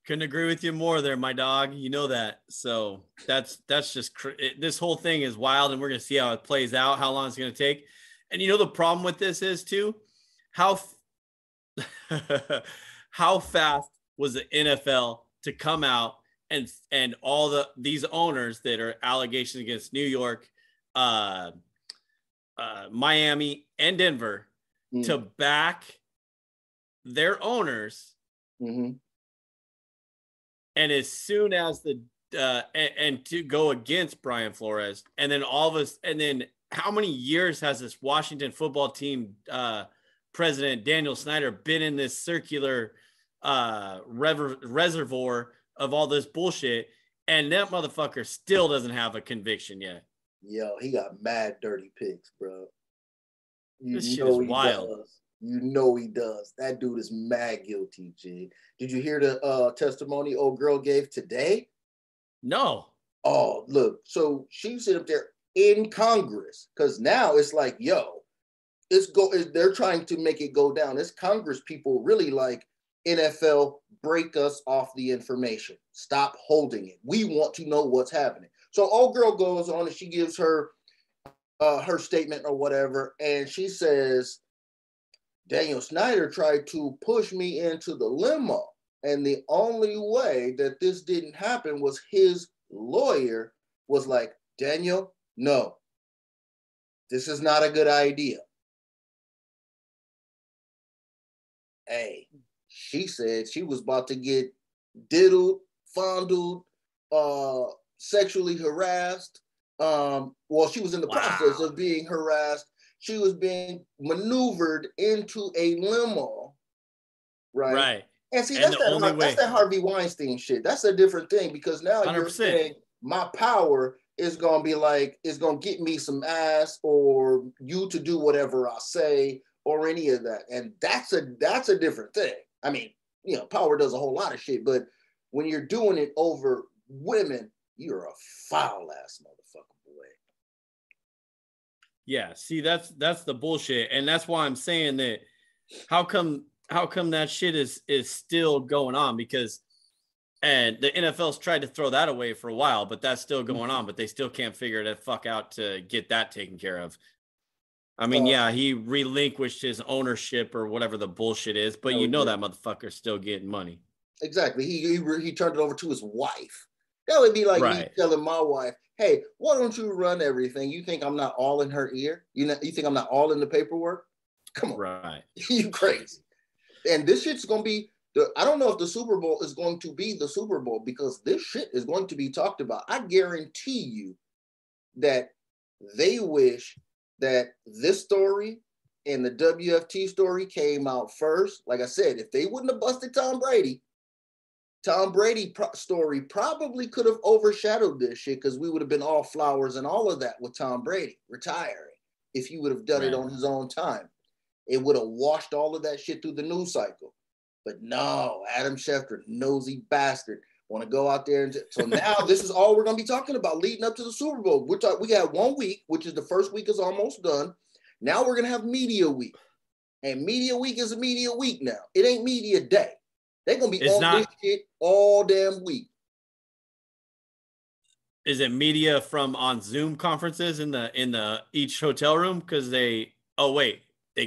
Couldn't agree with you more there, my dog. You know that. So that's just this whole thing is wild, and we're going to see how it plays out, how long it's going to take. And the problem with this is too, how fast was the NFL to come out and all these owners that are allegations against New York, Miami, and Denver to back their owners. Mm-hmm. And as soon as and to go against Brian Flores, and then and then how many years has this Washington football team president Daniel Snyder been in this circular reservoir of all this bullshit, and that motherfucker still doesn't have a conviction yet? Yo, he got mad dirty pics, bro. This shit is wild. You know he does. That dude is mad guilty, G. Did you hear the testimony old girl gave today? No. Oh, look. So she sit up there in Congress, because now it's like, yo, they're trying to make it go down. It's Congress people really like, NFL, break us off the information. Stop holding it. We want to know what's happening. So old girl goes on and she gives her statement or whatever, and she says, Daniel Snyder tried to push me into the limo, and the only way that this didn't happen was his lawyer was like, Daniel, no, this is not a good idea. Hey, she said she was about to get diddled, fondled, sexually harassed. She was in the process of being harassed. She was being maneuvered into a limo, right? Right. And see, that's that Harvey Weinstein shit. That's a different thing, because now 100%. You're saying my power is going to be like, it's going to get me some ass, or you to do whatever I say, or any of that. And that's a different thing. I mean, power does a whole lot of shit, but when you're doing it over women, you're a foul ass motherfucker, boy. Yeah, see, that's the bullshit, and that's why I'm saying that. How come that shit is still going on? Because and the NFL's tried to throw that away for a while, but that's still going on. But they still can't figure the fuck out to get that taken care of. I mean, yeah, he relinquished his ownership or whatever the bullshit is, but you know that motherfucker's still getting money. Exactly. He turned it over to his wife. That would be like me telling my wife, "Hey, why don't you run everything? You think I'm not all in her ear? You think I'm not all in the paperwork? Come on, right? You crazy?" And this shit's gonna be. I don't know if the Super Bowl is going to be the Super Bowl because this shit is going to be talked about. I guarantee you that they wish that this story and the WFT story came out first. Like I said, if they wouldn't have busted Tom Brady story probably could have overshadowed this shit because we would have been all flowers and all of that with Tom Brady retiring. If he would have done it on his own time, it would have washed all of that shit through the news cycle. But no, Adam Schefter, nosy bastard, want to go out there and so now this is all we're going to be talking about leading up to the Super Bowl. We got 1 week, which is the first week is almost done. Now we're going to have media week, and media week is a media week now. It ain't media day. They're going to be this shit all damn week. Is it media from on Zoom conferences in the each hotel room because they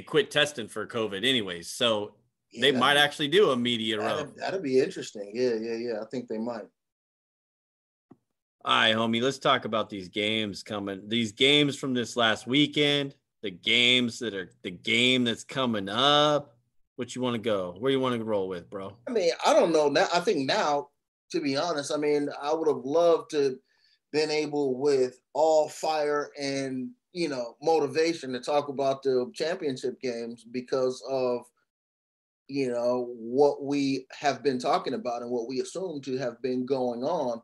quit testing for COVID anyways, so. Yeah, they might actually do a media row. That'd be interesting. Yeah. I think they might. All right, homie. Let's talk about these games coming. These games from this last weekend. The games that are the game that's coming up. What you want to go? Where you want to roll with, bro? I mean, I don't know. Now, I think now, to be honest, I mean, I would have loved to been able with all fire and motivation to talk about the championship games because of. What we have been talking about and what we assume to have been going on.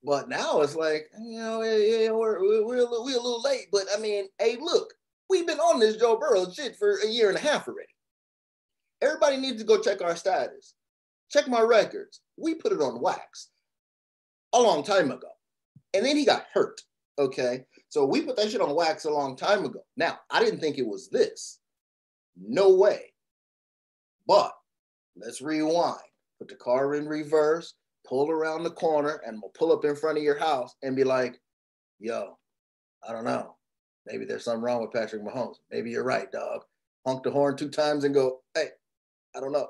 But now it's like, we're a little late. But I mean, hey, look, we've been on this Joe Burrow shit for a year and a half already. Everybody needs to go check our status. Check my records. We put it on wax a long time ago. And then he got hurt, okay? So we put that shit on wax a long time ago. Now, I didn't think it was this. No way. But let's rewind. Put the car in reverse, pull around the corner, and we'll pull up in front of your house and be like, yo, I don't know. Maybe there's something wrong with Patrick Mahomes. Maybe you're right, dog. Honk the horn 2 times and go, hey, I don't know.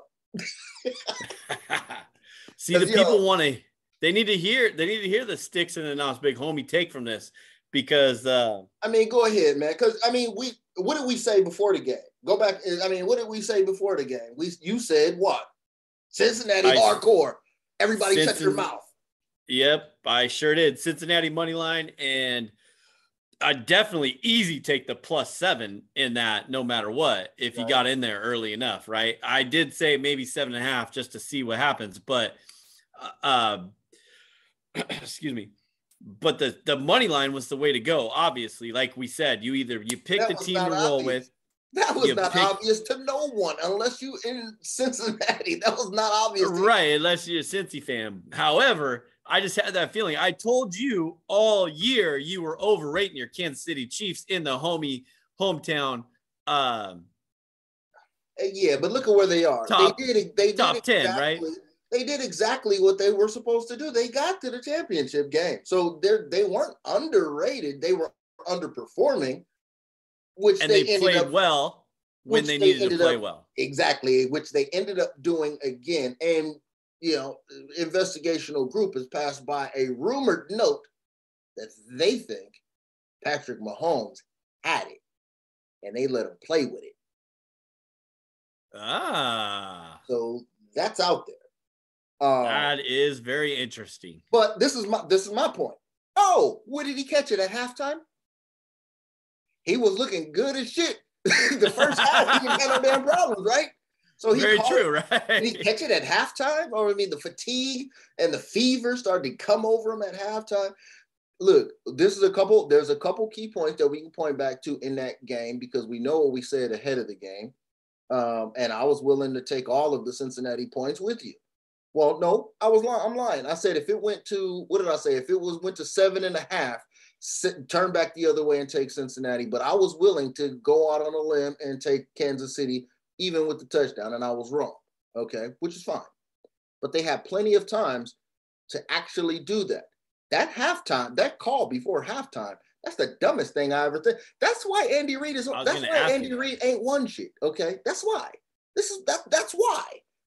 See, the people they need to hear the Stix and ABH big homie take from this because I mean, go ahead, man. Because I mean, what did we say before the game? Go back. I mean, what did we say before the game? You said what? Cincinnati hardcore. Everybody shut your mouth. Yep, I sure did. Cincinnati money line, and I definitely easy take the +7 in that no matter what if you got in there early enough, right? I did say maybe 7.5 just to see what happens, but excuse me. But the money line was the way to go. Obviously, like we said, you pick the team to roll with. That was not obvious to no one unless you in Cincinnati. That was not obvious. Right, unless you're a Cincy fan. However, I just had that feeling. I told you all year you were overrating your Kansas City Chiefs in the hometown. Yeah, but look at where they are. They top 10, right? They did exactly what they were supposed to do. They got to the championship game. So they weren't underrated. They were underperforming, they played well when they needed to play well. Exactly, which they ended up doing again. And, investigational group has passed by a rumored note that they think Patrick Mahomes had it, and they let him play with it. So that's out there. That is very interesting. But this is my point. Oh, where did he catch it at halftime? He was looking good as shit. The first half, he didn't have no damn problems, right? So very true, right? Did he catch it at halftime? Or the fatigue and the fever started to come over him at halftime. Look, there's a couple key points that we can point back to in that game because we know what we said ahead of the game. And I was willing to take all of the Cincinnati points with you. Well, no, I'm lying. I said if it went to, what did I say? If it went to 7.5, turn back the other way and take Cincinnati. But I was willing to go out on a limb and take Kansas City, even with the touchdown, and I was wrong. Okay, which is fine. But they had plenty of times to actually do that. That halftime, that call before halftime, that's the dumbest thing I ever think. That's why Andy Reid ain't won shit. Okay, that's why. That's why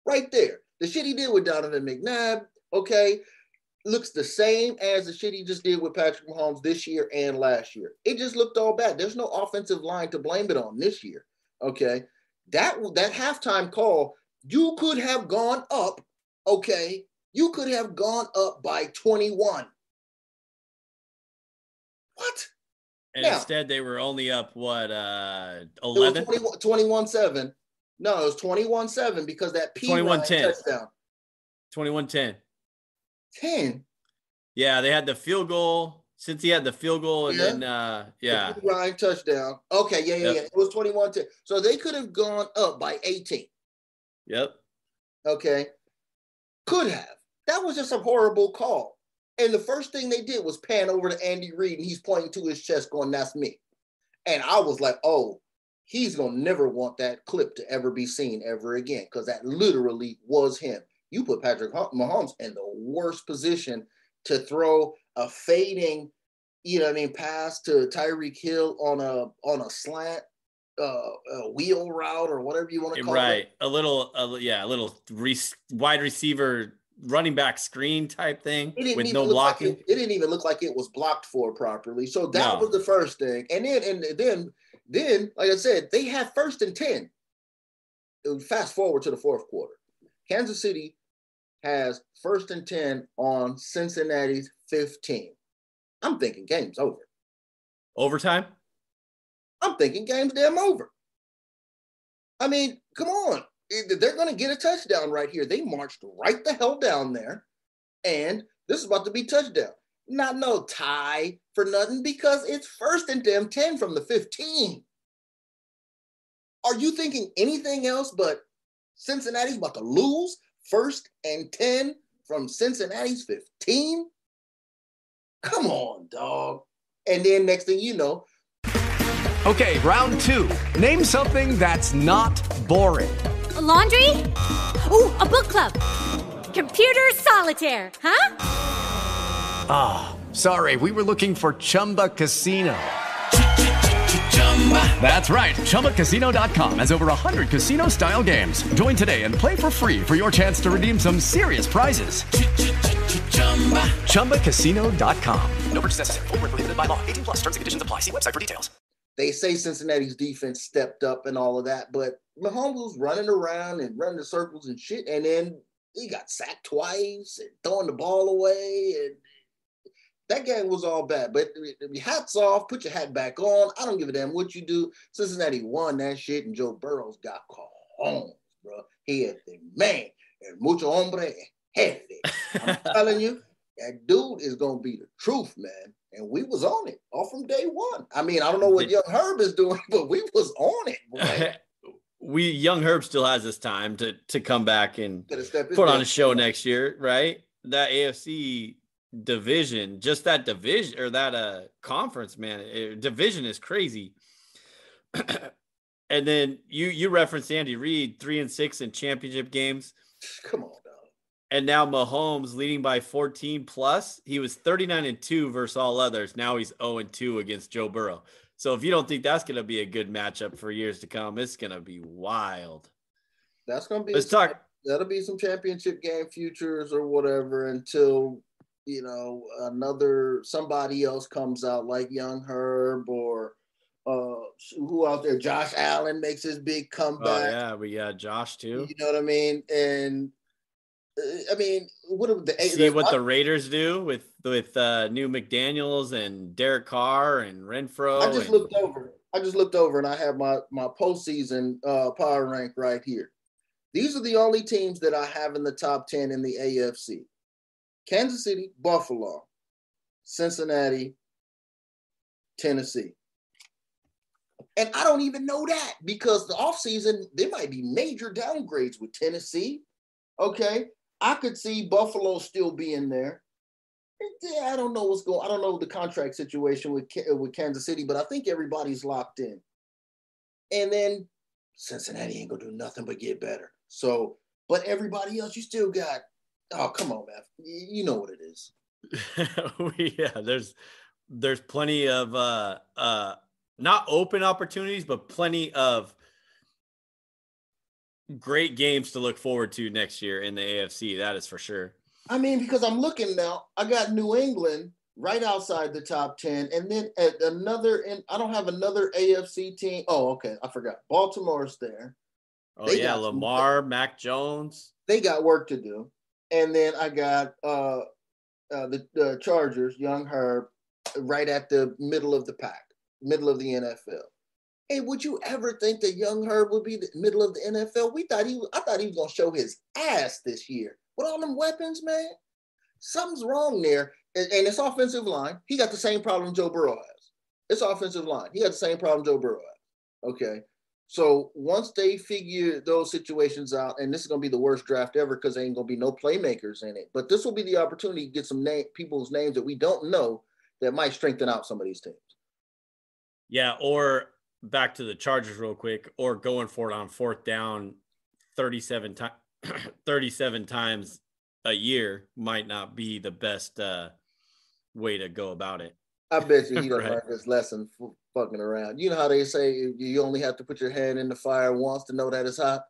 right there. The shit he did with Donovan McNabb, okay, looks the same as the shit he just did with Patrick Mahomes this year and last year. It just looked all bad. There's no offensive line to blame it on this year. Okay, that halftime call, you could have gone up. Okay, you could have gone up by 21. What? And now, instead, they were only up, what, 11? 21-7. No, it was 21-7 because that P 21-10 touchdown. 21-10. 10? Yeah, they had the field goal. Since he had the field goal and then, The P. Ryan touchdown. Okay, yeah. It was 21-10. So they could have gone up by 18. Yep. Okay. Could have. That was just a horrible call. And the first thing they did was pan over to Andy Reid, and he's pointing to his chest going, that's me. And I was like, oh, he's going to never want that clip to ever be seen ever again, because that literally was him. You put Patrick Mahomes in the worst position to throw a fading, pass to Tyreek Hill on a slant, a wheel route or whatever you want to call it. Right. A little wide receiver running back screen type thing with no blocking. It didn't even look like it was blocked for properly. So that was the first thing. And then, like I said, they had 1st and 10. Fast forward to the fourth quarter. Kansas City has 1st and 10 on Cincinnati's 15. I'm thinking game's over. Overtime? I'm thinking game's damn over. I mean, come on. They're going to get a touchdown right here. They marched right the hell down there, and this is about to be touchdown. Not no tie for nothing because it's 1st and 10 from the 15. Are you thinking anything else but Cincinnati's about to lose 1st and 10 from Cincinnati's 15? Come on, dog. And then next thing you know. Okay, round 2. Name something that's not boring. A laundry? Ooh, a book club. Computer solitaire, huh? Ah, sorry, we were looking for Chumba Casino. That's right, ChumbaCasino.com has over 100 casino-style games. Join today and play for free for your chance to redeem some serious prizes. ChumbaCasino.com. No purchase necessary. Void where prohibited by law. 18+. Terms and conditions apply. See website for details. They say Cincinnati's defense stepped up and all of that, but Mahomes was running around and running the circles and shit, and then he got sacked twice and throwing the ball away, and that game was all bad. But hats off, put your hat back on. I don't give a damn what you do. Cincinnati won that shit, and Joe Burrow's got cojones, bro. He had the man, and mucho hombre, jefe. I'm telling you, that dude is going to be the truth, man. And we was on it all from day one. I mean, I don't know what Young Herb is doing, but we was on it, boy. Young Herb still has this time to come back and put on a show next year, right? That AFC division, just that division or that conference, man, division is crazy. And then you referenced Andy Reid, 3-6 in championship games. Come on. And now Mahomes leading by 14 plus. He was 39-2 versus all others. Now he's 0-2 against Joe Burrow. So if you don't think that's going to be a good matchup for years to come, it's going to be wild. That's going to be that'll be some championship game futures or whatever until, somebody else comes out like Young Herb or who out there? Josh Allen makes his big comeback. Oh, yeah, we got Josh too. You know what I mean? And what the Raiders do with new McDaniels and Derek Carr and Renfro. I just looked over and I have my postseason power rank right here. These are the only teams that I have in the top 10 in the AFC. Kansas City, Buffalo, Cincinnati, Tennessee. And I don't even know that because the offseason, there might be major downgrades with Tennessee. Okay. I could see Buffalo still being there. Yeah, I don't know what's going. I don't know the contract situation with Kansas City, but I think everybody's locked in. And then Cincinnati ain't gonna do nothing but get better. So, but everybody else, you still got. Oh, come on, man. You know what it is. Yeah, there's plenty of not open opportunities, but plenty of great games to look forward to next year in the AFC. That is for sure. I mean, because I'm looking now, I got New England right outside the top 10, and then at I don't have another AFC team. Oh, okay, I forgot. Baltimore's there. Oh, yeah, Lamar, Mac Jones. They got work to do. And then I got the Chargers, Young Herb, right at the middle of the pack, middle of the NFL. Hey, would you ever think that Young Herb would be the middle of the NFL? I thought he was going to show his ass this year. With all them weapons, man, something's wrong there. And it's offensive line. He got the same problem Joe Burrow has. It's offensive line. He got the same problem Joe Burrow has. Okay. So once they figure those situations out, and this is going to be the worst draft ever because there ain't going to be no playmakers in it, but this will be the opportunity to get some people's names that we don't know that might strengthen out some of these teams. Yeah, or back to the Chargers real quick, or going for it on fourth down 37 times a year might not be the best way to go about it. I bet you he doesn't Right. learn this lesson fucking around. You know how they say you only have to put your hand in the fire once to know that it's hot?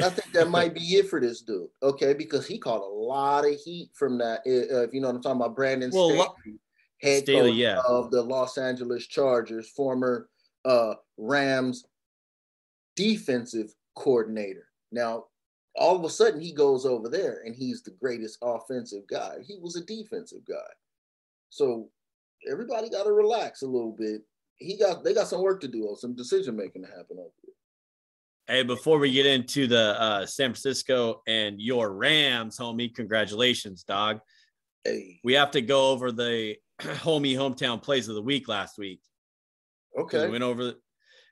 I think that might be it for this dude, okay? Because he caught a lot of heat from that. If you know what I'm talking about, Brandon Staley, head coach of the Los Angeles Chargers, former Rams defensive coordinator. Now, all of a sudden, he goes over there and he's the greatest offensive guy. He was a defensive guy. So everybody got to relax a little bit. They got some work to do, or some decision making to happen over here. Hey, before we get into the San Francisco and your Rams, homie, congratulations, dog. Hey, we have to go over the hometown plays of the week last week. Okay, we went over,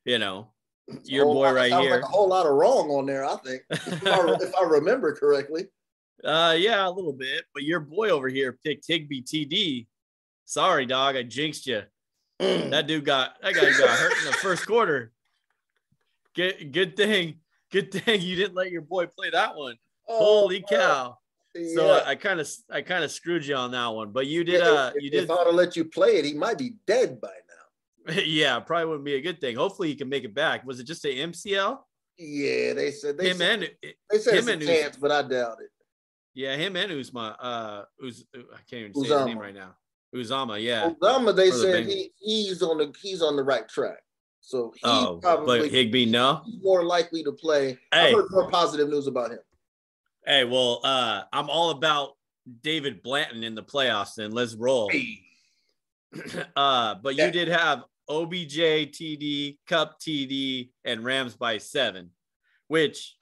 your boy right here. Like a whole lot of wrong on there, I think, if I remember correctly. Yeah, a little bit, but your boy over here picked Higbee TD. Sorry, dog, I jinxed you. That guy got hurt in the first quarter. Good thing you didn't let your boy play that one. Holy cow! Yeah. So I kind of screwed you on that one, but you did. If I'd have let you play it, he might be dead by now. Yeah, probably wouldn't be a good thing. Hopefully, he can make it back. Was it just a MCL? Yeah, they said him and it's a chance, but I doubt it. Yeah, him and Uzma. I can't even say his name right now. Uzama, yeah. Uzama, they said he's on the right track. So but Higbee, no. He's more likely to play. I've heard more positive news about him. Hey, well, I'm all about David Blanton in the playoffs, and let's roll. But you did have OBJ TD, Cup TD, and Rams by 7, which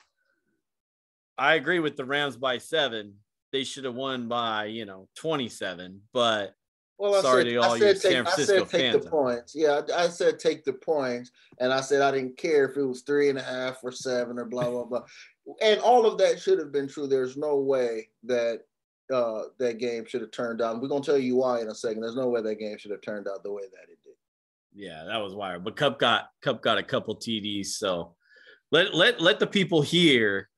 I agree with the Rams by 7. They should have won by 27, but. Well, sorry to all you San Francisco fans. I said take the points. Yeah, I said take the points, and I said I didn't care if it was 3.5 or 7 or blah blah blah, and all of that should have been true. There's no way that that game should have turned out. We're gonna tell you why in a second. There's no way that game should have turned out the way that it did. Yeah, that was wild. But Cup got a couple TDs, so let the people hear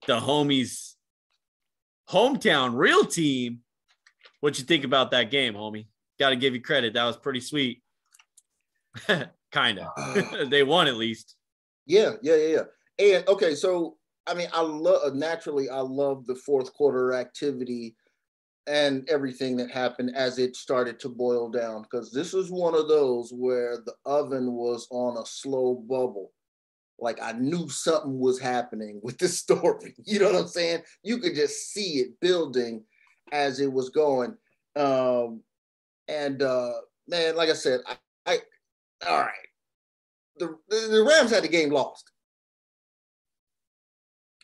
the homies' hometown real team. What you think about that game, homie? Got to give you credit. That was pretty sweet. Kind of. They won at least. Yeah. And okay, so I mean, I love the fourth quarter activity and everything that happened as it started to boil down, because this is one of those where the oven was on a slow bubble. Like I knew something was happening with this story. You know what I'm saying? You could just see it building as it was going. Man, like I said, I all right. The Rams had the game lost.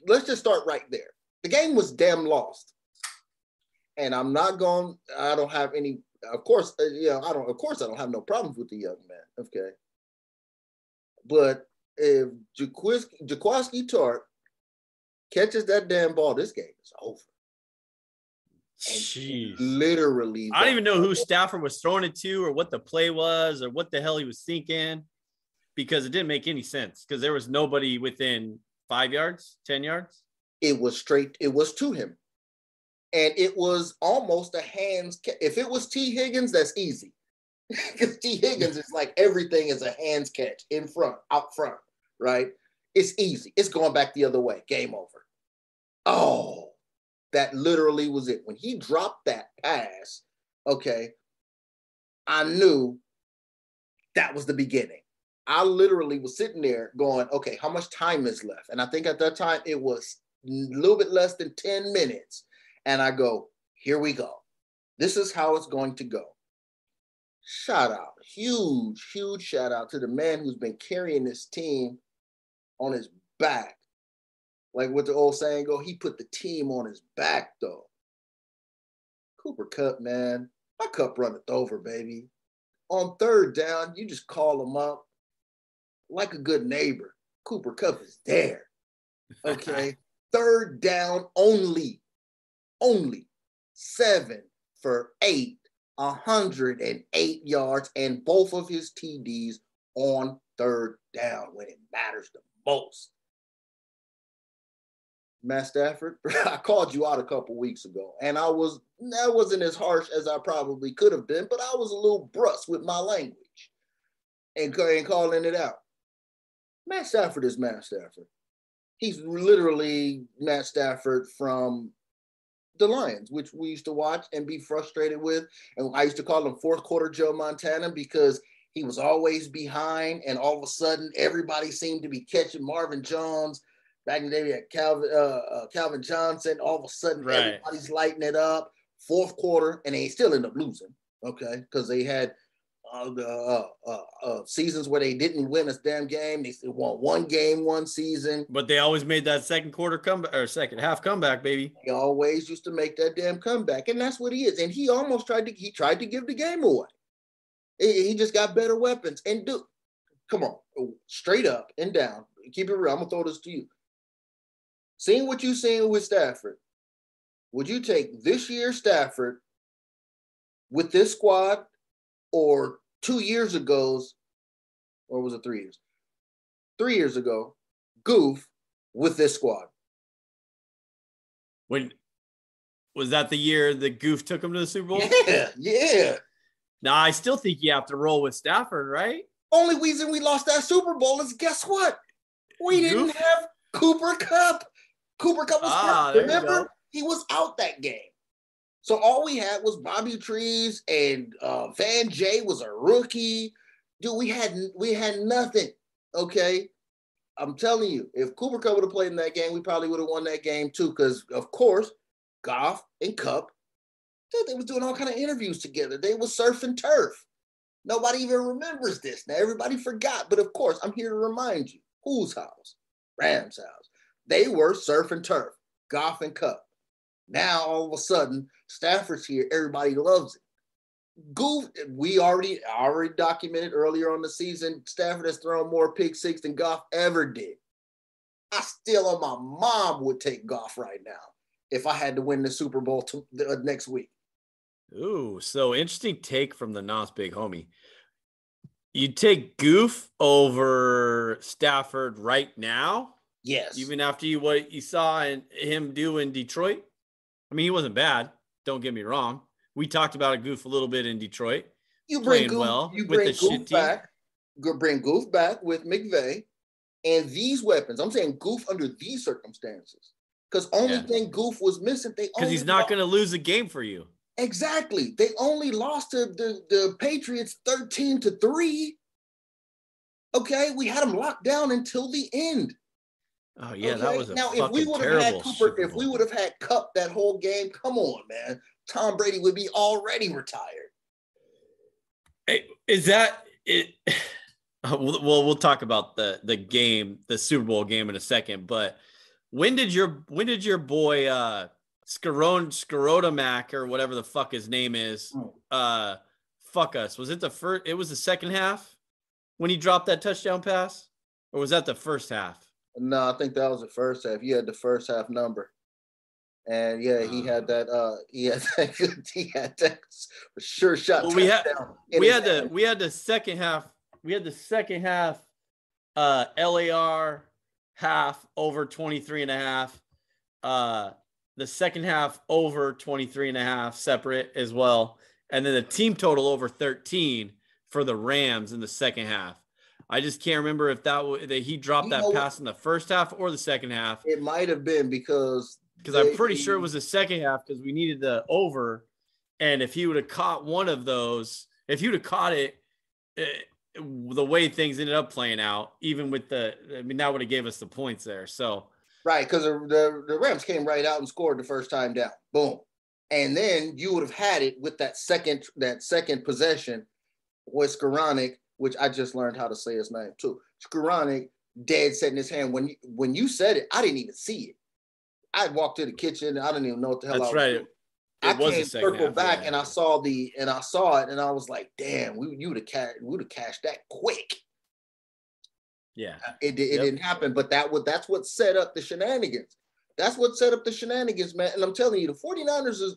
Let's just start right there. The game was damn lost. And I don't have any, of course, I don't have no problems with the young man. Okay. But if Jaquiski Tartt catches that damn ball, this game is over. Jeez. Literally. I don't even know who Stafford was throwing it to or what the play was or what the hell he was thinking, because it didn't make any sense because there was nobody within 5 yards, 10 yards. It was straight. It was to him. And it was almost a hands. If it was T. Higgins, that's easy. Because T. Higgins is like everything is a hands catch in front, out front, right? It's easy. It's going back the other way. Game over. Oh. That literally was it. When he dropped that pass, okay, I knew that was the beginning. I literally was sitting there going, okay, how much time is left? And I think at that time it was a little bit less than 10 minutes. And I go, here we go. This is how it's going to go. Shout out, huge, huge shout out to the man who's been carrying this team on his back. Like what the old saying go, he put the team on his back, though. Cooper Kupp, man. My cup runneth over, baby. On third down, you just call him up like a good neighbor. Cooper Kupp is there. Okay? Third down only. 7 for 8, 108 yards, and both of his TDs on third down when it matters the most. Matt Stafford, I called you out a couple weeks ago, and that wasn't as harsh as I probably could have been, but I was a little brusque with my language and calling it out. Matt Stafford is Matt Stafford. He's literally Matt Stafford from the Lions, which we used to watch and be frustrated with. And I used to call him fourth quarter Joe Montana because he was always behind, and all of a sudden everybody seemed to be catching Marvin Jones. Back in the day, we had Calvin Johnson. All of a sudden, Everybody's lighting it up. Fourth quarter, and they still end up losing, okay? Because they had seasons where they didn't win a damn game. They won one game one season. But they always made that second quarter comeback or second half comeback, baby. He always used to make that damn comeback, and that's what he is. And he almost tried to give the game away. He just got better weapons. And come on, straight up and down. Keep it real. I'm gonna throw this to you. Seeing what you've seen with Stafford, would you take this year's Stafford with this squad or 2 years ago's, or was it 3 years? 3 years ago, Goof with this squad? When was that the year that Goof took him to the Super Bowl? Yeah. Now, I still think you have to roll with Stafford, right? Only reason we lost that Super Bowl is guess what? We didn't have Cooper Kupp. Cooper Kupp was hurt. Remember? He was out that game. So all we had was Bobby Trees and Van Jay was a rookie. Dude, we had nothing. Okay. I'm telling you, if Cooper Kupp would have played in that game, we probably would have won that game too. Because of course, Goff and Kupp, dude, they was doing all kind of interviews together. They was surfing turf. Nobody even remembers this. Now everybody forgot. But of course, I'm here to remind you. Whose house? Rams' house. They were surfing turf, Goff and Kupp. Now, all of a sudden, Stafford's here. Everybody loves it. Goof, we already documented earlier on the season, Stafford has thrown more pick six than Goff ever did. I still, on my mom, would take Goff right now if I had to win the Super Bowl next week. Ooh, so interesting take from the Nas Big Homie. You take Goof over Stafford right now? Yes. Even after what you saw him do in Detroit? I mean, he wasn't bad. Don't get me wrong. We talked about a Goof a little bit in Detroit. You bring Goof, well you with bring the Goof shit back. Bring Goof back with McVay and these weapons. I'm saying Goof under these circumstances. Because only thing Goof was missing, because he's not going to lose a game for you. Exactly. They only lost to the Patriots 13-3. Okay, we had them locked down until the end. Oh yeah, okay? that was a now. Fucking If we would have had Cooper, if we would have had Kupp that whole game, come on, man, Tom Brady would be already retired. Hey, is that it? Well, we'll talk about the game, the Super Bowl game in a second. But when did your boy Skarotamac or whatever the fuck his name is fuck us? Was it the first? It was the second half when he dropped that touchdown pass, or was that the first half? No, I think that was the first half. You had the first half number. And yeah, he had that he had that sure shot. Well, we had the second half. We had the second half LAR half over 23.5. The second half over 23.5 separate as well. And then the team total over 13 for the Rams in the second half. I just can't remember if that he dropped that pass in the first half or the second half. It might have been because I'm pretty sure it was the second half because we needed the over. And if he would have caught one of those, if he would have caught it, the way things ended up playing out, even with that would have gave us the points there. So right, because the Rams came right out and scored the first time down. Boom. And then you would have had it with that second possession with Skoranek, which I just learned how to say his name too. Skoranek dead set in his hand. When you said it, I didn't even see it. I walked to the kitchen. I didn't even know what the hell I was doing. I came circle back and I saw it and I was like, damn, you would have cashed that quick. Yeah. It didn't happen, but that's what set up the shenanigans. That's what set up the shenanigans, man. And I'm telling you, the 49ers is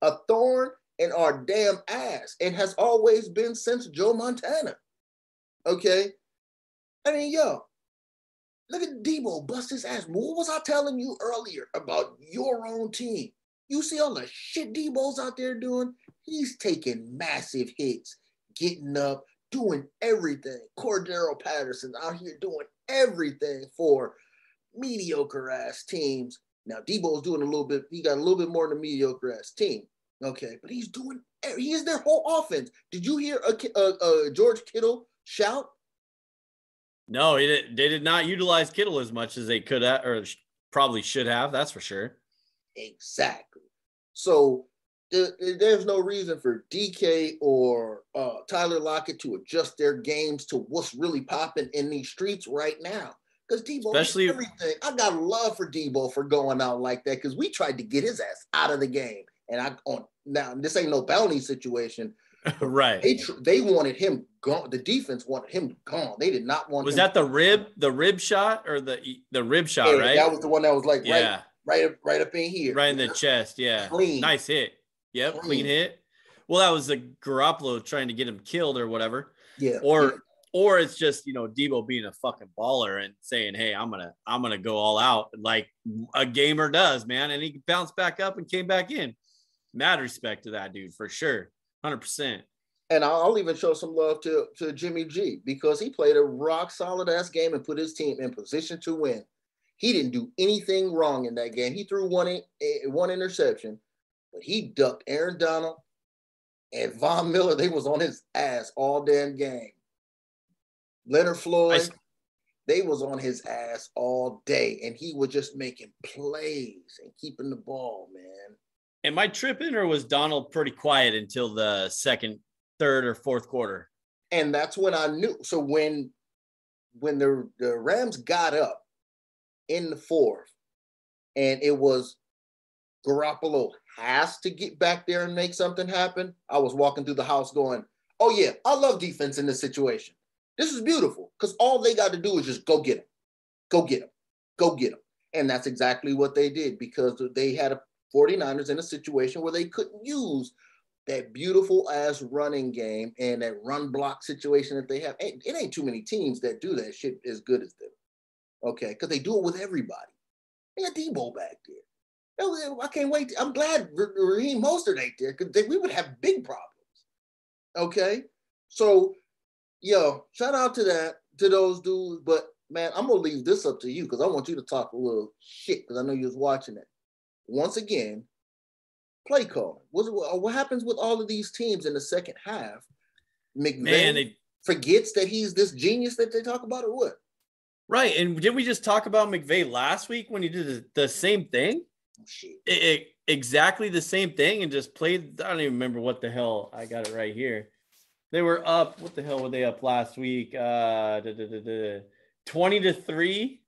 a thorn in our damn ass. It has always been since Joe Montana. Okay? I mean, yo, look at Debo bust his ass. What was I telling you earlier about your own team? You see all the shit Debo's out there doing? He's taking massive hits, getting up, doing everything. Cordero Patterson out here doing everything for mediocre-ass teams. Now, Debo's doing he got a little bit more than a mediocre-ass team. Okay, but he is their whole offense. Did you hear George Kittle shout? No, they did not utilize Kittle as much as they could have, or probably should have. That's for sure. Exactly. So there's no reason for DK or Tyler Lockett to adjust their games to what's really popping in these streets right now. Because Debo, especially everything. I got love for Debo for going out like that because we tried to get his ass out of the game. And now this ain't no bounty situation. Right. They wanted him gone. The defense wanted him gone. They did not want. Was that the rib shot or the rib shot? Yeah, right. That was the one that was like right up in here, right in the chest. Yeah, clean. Nice hit. Yep, clean hit. Well, that was the Garoppolo trying to get him killed or whatever. Yeah. Or it's just Debo being a fucking baller and saying, "Hey, I'm gonna go all out like a gamer does, man." And he bounced back up and came back in. Mad respect to that dude for sure. 100%. And I'll even show some love to Jimmy G because he played a rock solid ass game and put his team in position to win. He didn't do anything wrong in that game. He threw one interception, but he ducked Aaron Donald and Von Miller. They was on his ass all damn game. Leonard Floyd, they was on his ass all day, and he was just making plays and keeping the ball, man. Am I tripping, or was Donald pretty quiet until the second, third, or fourth quarter? And that's when I knew. So when the Rams got up in the fourth, and it was Garoppolo has to get back there and make something happen, I was walking through the house going, oh, yeah, I love defense in this situation. This is beautiful because all they got to do is just go get him. Go get him. Go get him. And that's exactly what they did because they had a 49ers in a situation where they couldn't use that beautiful ass running game and that run block situation that they have. It ain't too many teams that do that shit as good as them. Okay, because they do it with everybody. They got Debo back there. I can't wait. I'm glad Raheem Mostert ain't there because we would have big problems. Okay, so shout out to those dudes. But man, I'm gonna leave this up to you because I want you to talk a little shit because I know you was watching it. Once again, play calling. What happens with all of these teams in the second half? McVay forgets that he's this genius that they talk about, or what? Right, and didn't we just talk about McVay last week when he did the same thing? Oh, shit. Exactly the same thing and just played. I don't even remember what the hell. I got it right here. They were up. What the hell were they up last week? 20-3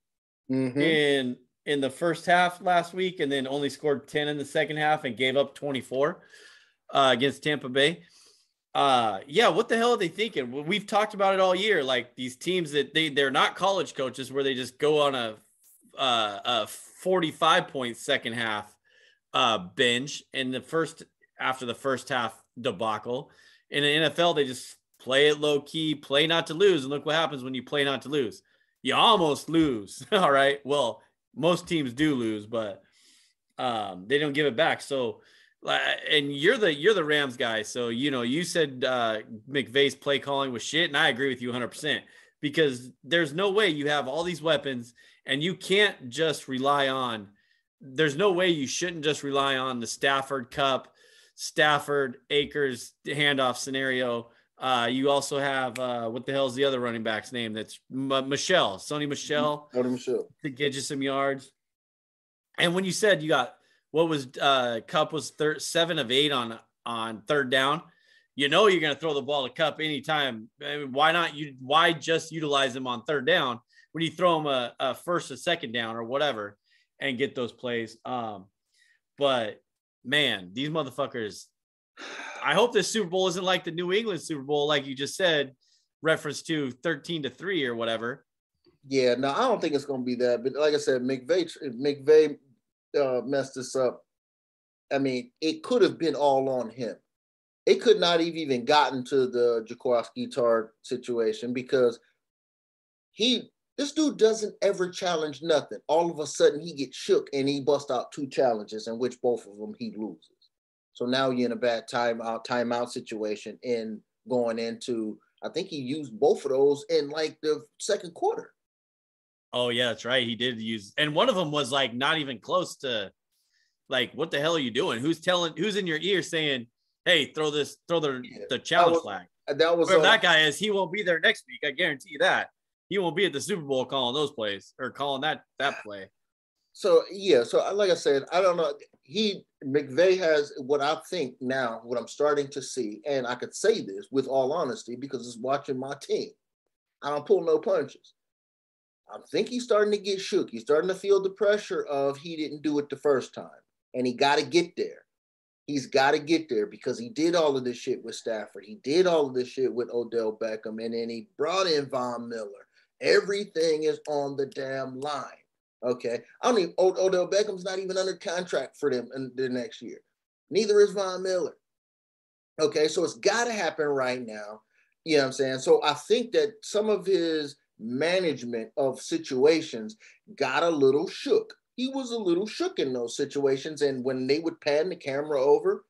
in the first half last week, and then only scored 10 in the second half and gave up 24 against Tampa Bay. Yeah, what the hell are they thinking? Well, we've talked about it all year. Like these teams that they're not college coaches where they just go on a 45-point second half binge in the first after the first half debacle. In the NFL, they just play it low key, play not to lose, and look what happens when you play not to lose. You almost lose. All right. Well, most teams do lose, but they don't give it back. So. And you're the Rams guy, so you said McVay's play calling was shit, and I agree with you 100% because there's no way you have all these weapons and you can't just rely on. There's no way you shouldn't just rely on the Stafford Akers handoff scenario. You also have what the hell's the other running back's name? That's Sony Michel to get you some yards. And when you said you got. What was Cup was 7 of 8 on third down. You're going to throw the ball to Cup anytime. I mean, why just utilize him on third down when you throw him a first or second down or whatever and get those plays? But man, these motherfuckers. I hope this Super Bowl isn't like the New England Super Bowl, like you just said, reference to 13-3 or whatever. Yeah, no, I don't think it's going to be that. But like I said, McVay messed this up. I mean, it could have been all on him. It could not have even gotten to the Jaworski Tart situation because this dude doesn't ever challenge nothing. All of a sudden he gets shook and he busts out 2 challenges in which both of them he loses. So now you're in a bad timeout situation and going into, I think he used both of those in like the second quarter. Oh yeah, that's right. He did use, and one of them was like not even close to, like, what the hell are you doing? Who's in your ear saying, "Hey, throw the challenge flag"? That was whoever that guy is. He won't be there next week. I guarantee you that. He won't be at the Super Bowl calling those plays or calling that play. So yeah, so like I said, I don't know. McVay has what I think now. What I'm starting to see, and I could say this with all honesty because it's watching my team. I don't pull no punches. I think he's starting to get shook. He's starting to feel the pressure of he didn't do it the first time. And he got to get there. He's got to get there because he did all of this shit with Stafford. He did all of this shit with Odell Beckham. And then he brought in Von Miller. Everything is on the damn line. Okay? Odell Beckham's not even under contract for them in the next year. Neither is Von Miller. Okay? So it's got to happen right now. You know what I'm saying? So I think that some of his management of situations got a little shook. He was a little shook in those situations, and when they would pan the camera over,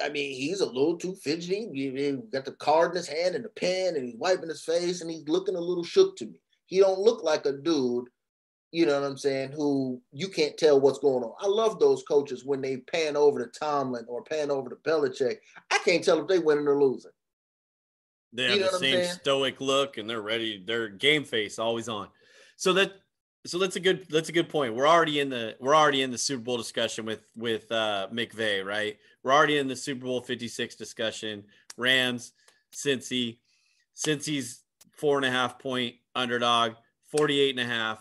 I mean, he's a little too fidgety. He got the card in his hand and the pen, and he's wiping his face, and he's looking a little shook to me. He don't look like a dude, you know what I'm saying, who you can't tell what's going on. I love those coaches when they pan over to Tomlin or pan over to Belichick. I can't tell if they winning or losing. They have the same stoic look, and they're ready. Their game face always on. So that's a good point. We're already in the Super Bowl discussion with McVay, right? We're already in the Super Bowl 56 discussion. Rams, Cincy's 4.5-point underdog, 48.5.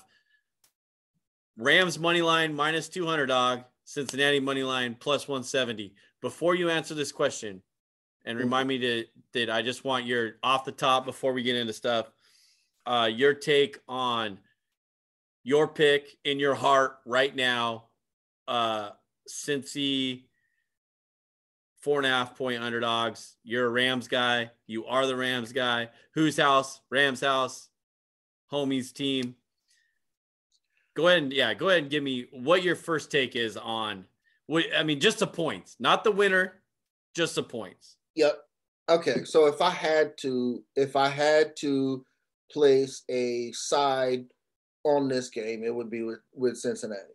Rams money line -200 dog. Cincinnati money line +170. Before you answer this question. And remind me that I just want your off the top before we get into stuff, your take on your pick in your heart right now. Cincy 4.5-point underdogs. You're a Rams guy. You are the Rams guy. Whose house? Rams house. Homie's team. Go ahead and give me what your first take is on. Just the points, not the winner, just the points. Yep. Okay. So if I had to place a side on this game, it would be with Cincinnati.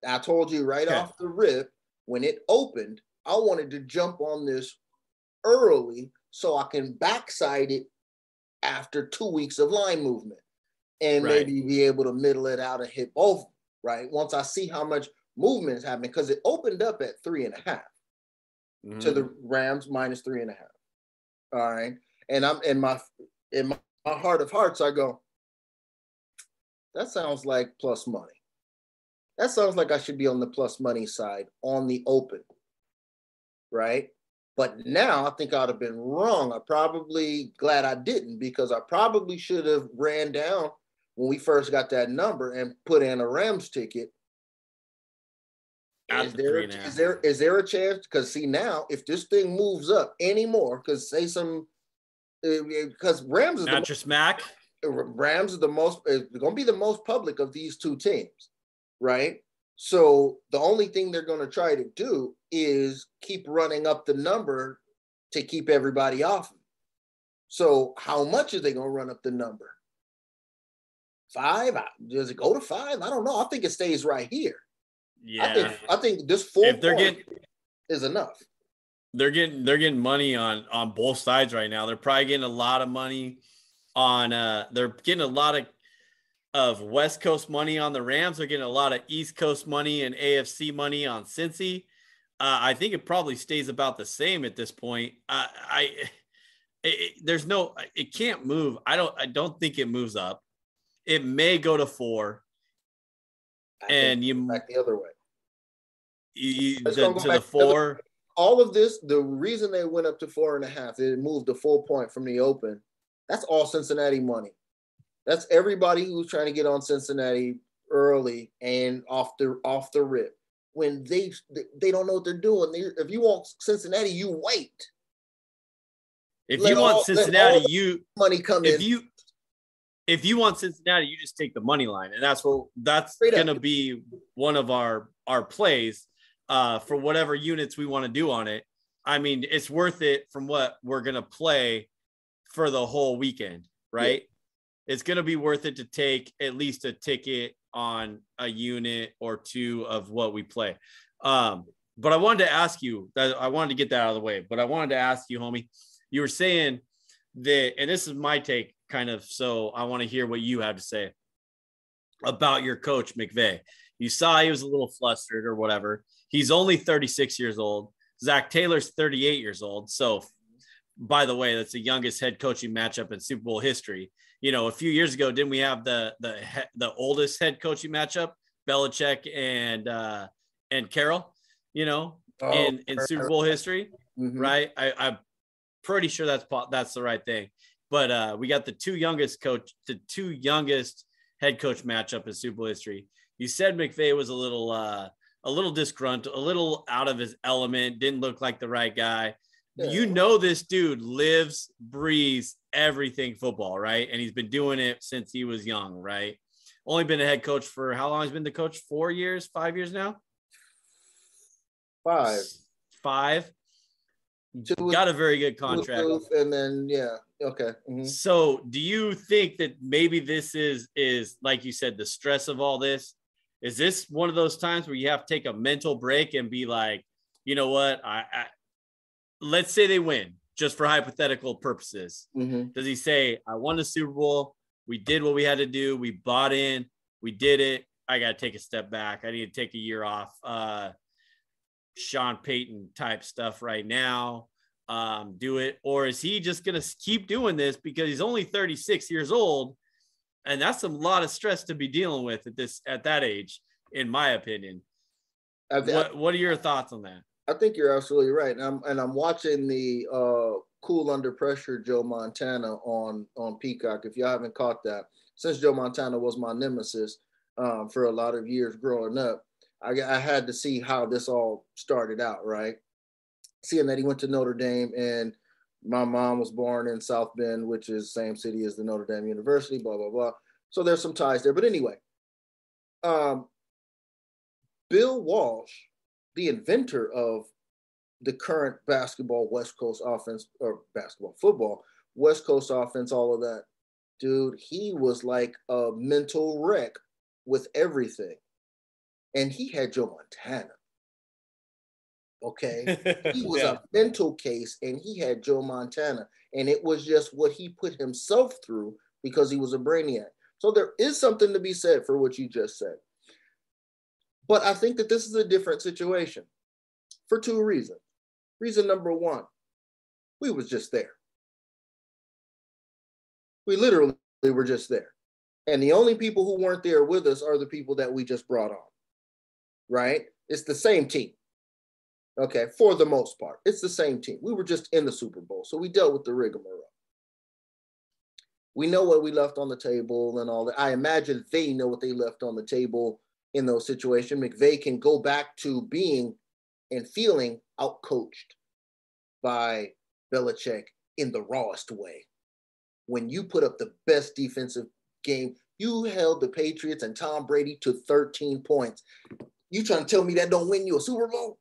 I told you off the rip when it opened, I wanted to jump on this early so I can backside it after 2 weeks of line movement and maybe be able to middle it out and hit both. Right. Once I see how much movement is happening, because it opened up at 3.5. To the Rams -3.5. All right. And I'm in my heart of hearts, I go, that sounds like plus money. That sounds like I should be on the plus money side on the open. Right. But now I think I'd have been wrong. I'm probably glad I didn't, because I probably should have ran down when we first got that number and put in a Rams ticket. Is there a chance? Because see, now if this thing moves up anymore, because Rams is Mattress Mac. Rams is going to be the most public of these two teams, right? So the only thing they're going to try to do is keep running up the number to keep everybody off. So how much are they going to run up the number? 5? Does it go to 5? I don't know. I think it stays right here. Yeah, I think this 4 is enough. They're getting money on both sides right now. They're probably getting a lot of money on they're getting a lot of West Coast money on the Rams. They're getting a lot of East Coast money and AFC money on Cincy. I think it probably stays about the same at this point. It can't move. I don't think it moves up. It may go to 4. And you back the other way. To the 4. All of this, the reason they went up to 4.5, it moved a full point from the open. That's all Cincinnati money. That's everybody who's trying to get on Cincinnati early and off the rip. When they don't know what they're doing. If you want Cincinnati, you wait. If you want Cincinnati, money come in. If you want Cincinnati, you just take the money line, and that's going to be one of our plays for whatever units we want to do on it. I mean, it's worth it from what we're going to play for the whole weekend, right? Yeah. It's going to be worth it to take at least a ticket on a unit or two of what we play. But I wanted to ask you that. I wanted to get that out of the way, but I wanted to ask you, homie, you were saying that, and this is my take kind of, so I want to hear what you have to say about your coach, McVay. You saw he was a little flustered or whatever. He's only 36 years old. Zach Taylor's 38 years old. So, by the way, that's the youngest head coaching matchup in Super Bowl history. You know, a few years ago, didn't we have the oldest head coaching matchup, Belichick and Carroll, you know, in Super Bowl history, right? I'm pretty sure that's the right thing. But we got the two youngest head coach matchup in Super Bowl history. You said McVay was a little disgruntled, a little out of his element, didn't look like the right guy. Yeah. You know, this dude lives, breathes everything football, right? And he's been doing it since he was young, right? Only been a head coach for how long? He's been the coach? 4 years, 5 years now? 5. Got a very good contract. And then, yeah. Okay. Mm-hmm. So do you think that maybe this is like you said, the stress of all this? Is this one of those times where you have to take a mental break and be like, you know what? Let's say they win, just for hypothetical purposes. Mm-hmm. Does he say, I won the Super Bowl. We did what we had to do. We bought in. We did it. I got to take a step back. I need to take a year off. Sean Payton type stuff right now. Do it. Or is he just going to keep doing this because he's only 36 years old? And that's a lot of stress to be dealing with at that age, in my opinion. What are your thoughts on that? I think you're absolutely right. And I'm watching the Cool Under Pressure Joe Montana on Peacock. If you haven't caught that, since Joe Montana was my nemesis for a lot of years growing up, I had to see how this all started out, right? Seeing that he went to Notre Dame, and my mom was born in South Bend, which is the same city as the Notre Dame University, blah, blah, blah. So there's some ties there. But anyway, Bill Walsh, the inventor of the current basketball West Coast offense, or football West Coast offense, all of that, dude, he was like a mental wreck with everything. And he had Joe Montana. Okay. He was a mental case, and he had Joe Montana. And it was just what he put himself through because he was a brainiac. So there is something to be said for what you just said. But I think that this is a different situation for two reasons. Reason number one, we was just there. We literally were just there. And the only people who weren't there with us are the people that we just brought on. Right? It's the same team. Okay, for the most part. It's the same team. We were just in the Super Bowl, so we dealt with the rigmarole. We know what we left on the table and all that. I imagine they know what they left on the table in those situations. McVay can go back to being and feeling outcoached by Belichick in the rawest way. When you put up the best defensive game, you held the Patriots and Tom Brady to 13 points. You trying to tell me that don't win you a Super Bowl?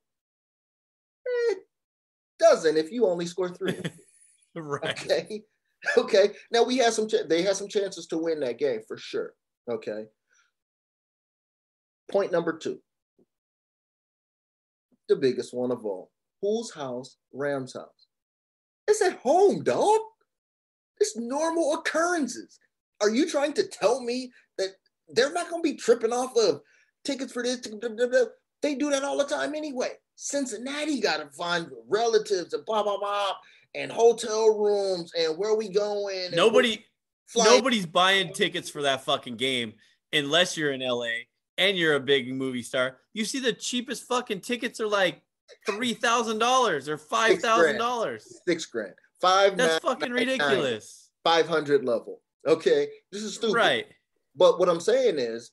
It doesn't if you only score 3. Right. Okay. Now they had some chances to win that game for sure. Okay. Point number 2. The biggest one of all. Whose house? Rams' house. It's at home, dog. It's normal occurrences. Are you trying to tell me that they're not going to be tripping off of tickets for this? They do that all the time anyway. Cincinnati got to find relatives and blah, blah, blah, and hotel rooms and where we going. Nobody's buying tickets for that fucking game unless you're in LA and you're a big movie star. You see the cheapest fucking tickets are like $3,000 or $5,000. $6,000. $5,000. That's fucking ridiculous. 500 level. Okay, this is stupid. Right. But what I'm saying is,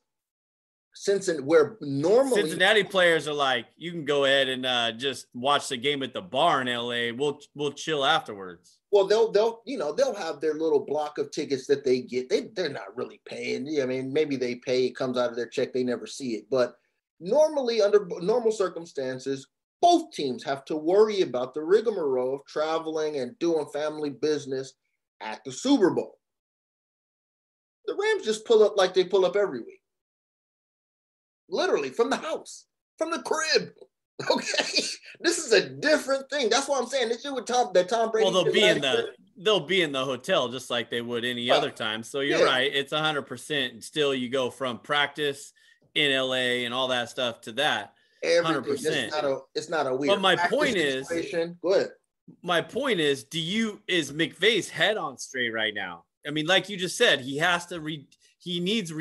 where normally Cincinnati players are like, you can go ahead and just watch the game at the bar in LA. We'll chill afterwards. Well, they'll have their little block of tickets that they get. They're not really paying. I mean, maybe they pay. It comes out of their check. They never see it. But normally, under normal circumstances, both teams have to worry about the rigmarole of traveling and doing family business at the Super Bowl. The Rams just pull up like they pull up every week. Literally from the house, from the crib. Okay, this is a different thing. That's what I'm saying. This shit with Tom Brady. Well, they'll be in the hotel just like they would any other time. So you're right. It's 100%. Still, you go from practice in LA and all that stuff to that. 100%. It's not a weird. But my point is, go ahead. My point is, is McVay's head on straight right now? I mean, like you just said, he has to he's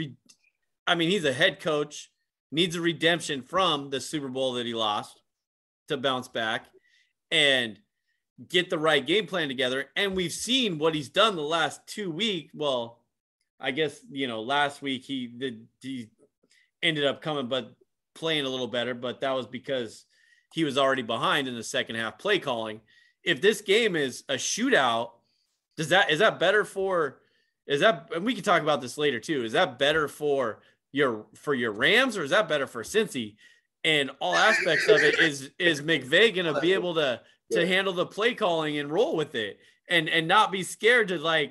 a head coach, needs a redemption from the Super Bowl that he lost to bounce back and get the right game plan together. And we've seen what he's done the last 2 weeks. Well, I guess, last week he ended up playing a little better, but that was because he was already behind in the second half play calling. If this game is a shootout, is that better and we can talk about this later too. Is that better for your Rams or is that better for Cincy? And all aspects of it is McVay going to be able to handle the play calling and roll with it and not be scared to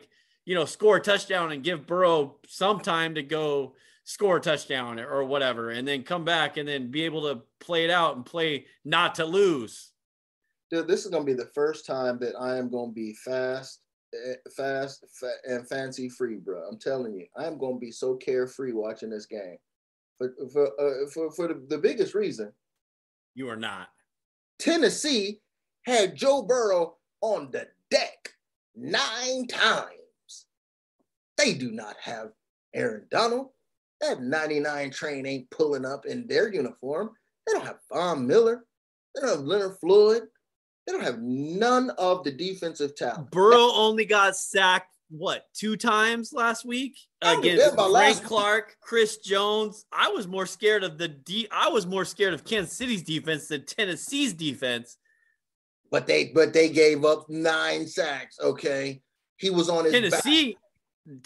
score a touchdown and give Burrow some time to go score a touchdown or whatever, and then come back and then be able to play it out and play not to lose. Dude, this is going to be the first time that I am going to be fast and fancy free, bro. I'm telling you, I am going to be so carefree watching this game for the biggest reason. You are not. Tennessee had Joe Burrow on the deck 9 times. They do not have Aaron Donald. That 99 train ain't pulling up in their uniform. They don't have Von Miller. They don't have Leonard Floyd. They don't have none of the defensive talent. Burrow only got sacked, 2 times last week against Frank Clark, Chris Jones. I was more scared of Kansas City's defense than Tennessee's defense. But they gave up 9 sacks, okay? He was on his back.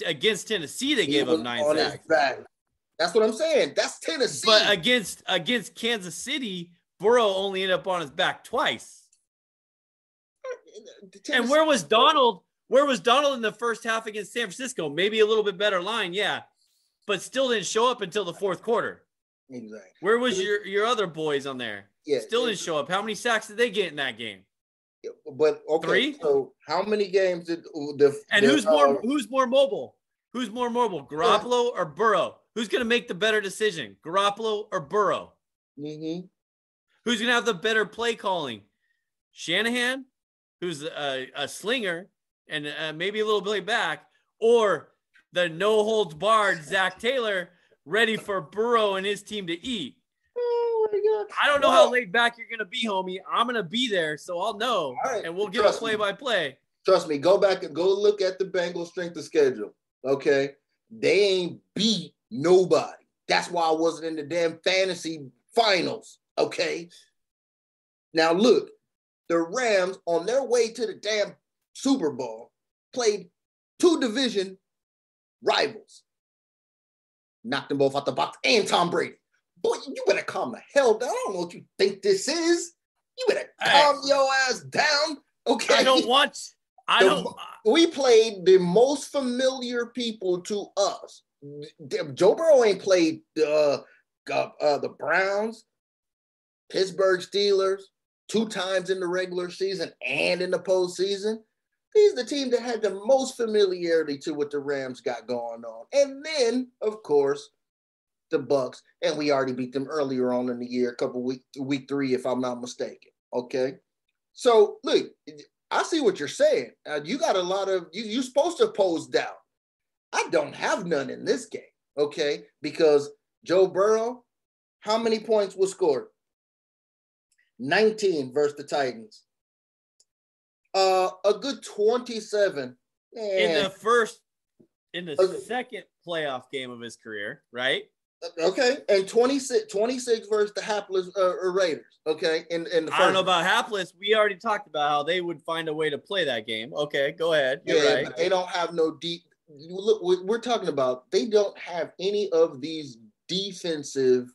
Against Tennessee, they gave up 9 sacks. That's what I'm saying. That's Tennessee. But against Kansas City, Burrow only ended up on his back twice. And where was Donald? Where was Donald in the first half against San Francisco? Maybe a little bit better line, yeah, but still didn't show up until the fourth quarter. Exactly. Where was your other boys on there? Yeah, still didn't show up. How many sacks did they get in that game? But okay, 3. So how many games did who's more mobile? Who's more mobile, Garoppolo or Burrow? Who's going to make the better decision, Garoppolo or Burrow? Mm-hmm. Who's going to have the better play calling, Shanahan, who's a slinger and maybe a little bit back, or the no-holds-barred Zach Taylor ready for Burrow and his team to eat? Oh, my I don't know how laid back you're going to be, homie. I'm going to be there, so I'll know, and we'll give a play-by-play. Trust me. Go back and go look at the Bengals' strength of schedule, okay? They ain't beat nobody. That's why I wasn't in the damn fantasy finals, okay? Now, look, the Rams, on their way to the damn Super Bowl, played 2 division rivals. Knocked them both out the box, and Tom Brady. Boy, you better calm the hell down. I don't know what you think this is. You better calm your ass down, okay? We played the most familiar people to us. Joe Burrow ain't played the Browns, Pittsburgh Steelers 2 times in the regular season and in the postseason. He's the team that had the most familiarity to what the Rams got going on. And then, of course, the Bucks, and we already beat them earlier on in the year, week 3, if I'm not mistaken. Okay, so look, I see what you're saying. You got a lot of you're supposed to pose doubt. I don't have none in this game, okay? Because Joe Burrow, how many points was scored? 19 versus the Titans. A good 27 in the second playoff game of his career, right? Okay, and 26 versus the hapless Raiders. Okay, in the first. I don't know about hapless. We already talked about how they would find a way to play that game. Okay, go ahead. You're right. But they don't have no deep. Look, we're talking about they don't have any of these defensive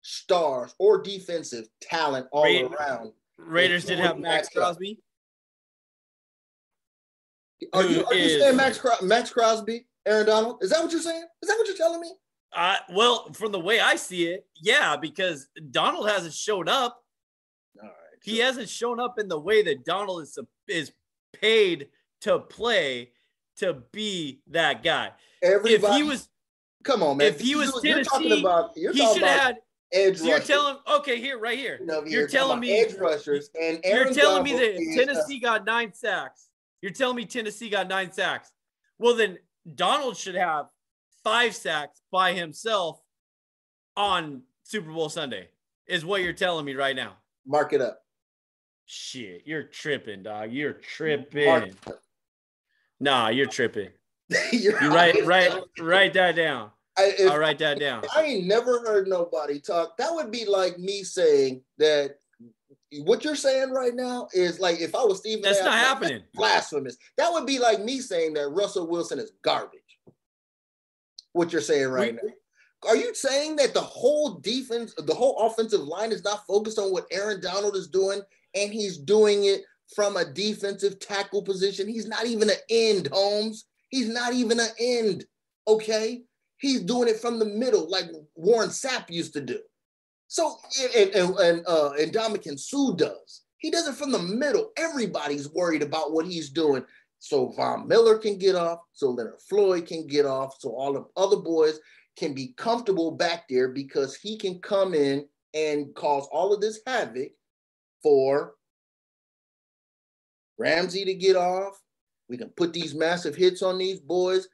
stars or defensive talent all around. Raiders did have Max Crosby. Are you saying Max Crosby, Aaron Donald? Is that what you're saying? Is that what you're telling me? Well, from the way I see it, yeah, because Donald hasn't shown up. All right, he hasn't shown up in the way that Donald is paid to play to be that guy. Everybody, if he was, come on, man. If he was Tennessee, you're talking about he should have had edge so you're telling right here. You're telling me edge rushers, and you're telling me that Tennessee got 9 sacks. You're telling me Tennessee got 9 sacks. Well, then Donald should have 5 sacks by himself on Super Bowl Sunday, is what you're telling me right now. Mark it up. Shit, you're tripping, dog. You're tripping. Nah, you're tripping. You write that down. I'll write that down. I ain't never heard nobody talk. That would be like me saying that what you're saying right now is like if I was Stephen. That's not happening. Blasphemous. That would be like me saying that Russell Wilson is garbage. What you're saying right now. Are you saying that the whole defense, the whole offensive line is not focused on what Aaron Donald is doing, and he's doing it from a defensive tackle position? He's not even an end, Holmes. He's not even an end, okay? He's doing it from the middle like Warren Sapp used to do. So, and Ndamukong Suh does. He does it from the middle. Everybody's worried about what he's doing. So Von Miller can get off, so Leonard Floyd can get off, so all the other boys can be comfortable back there because he can come in and cause all of this havoc for Ramsey to get off. We can put these massive hits on these boys.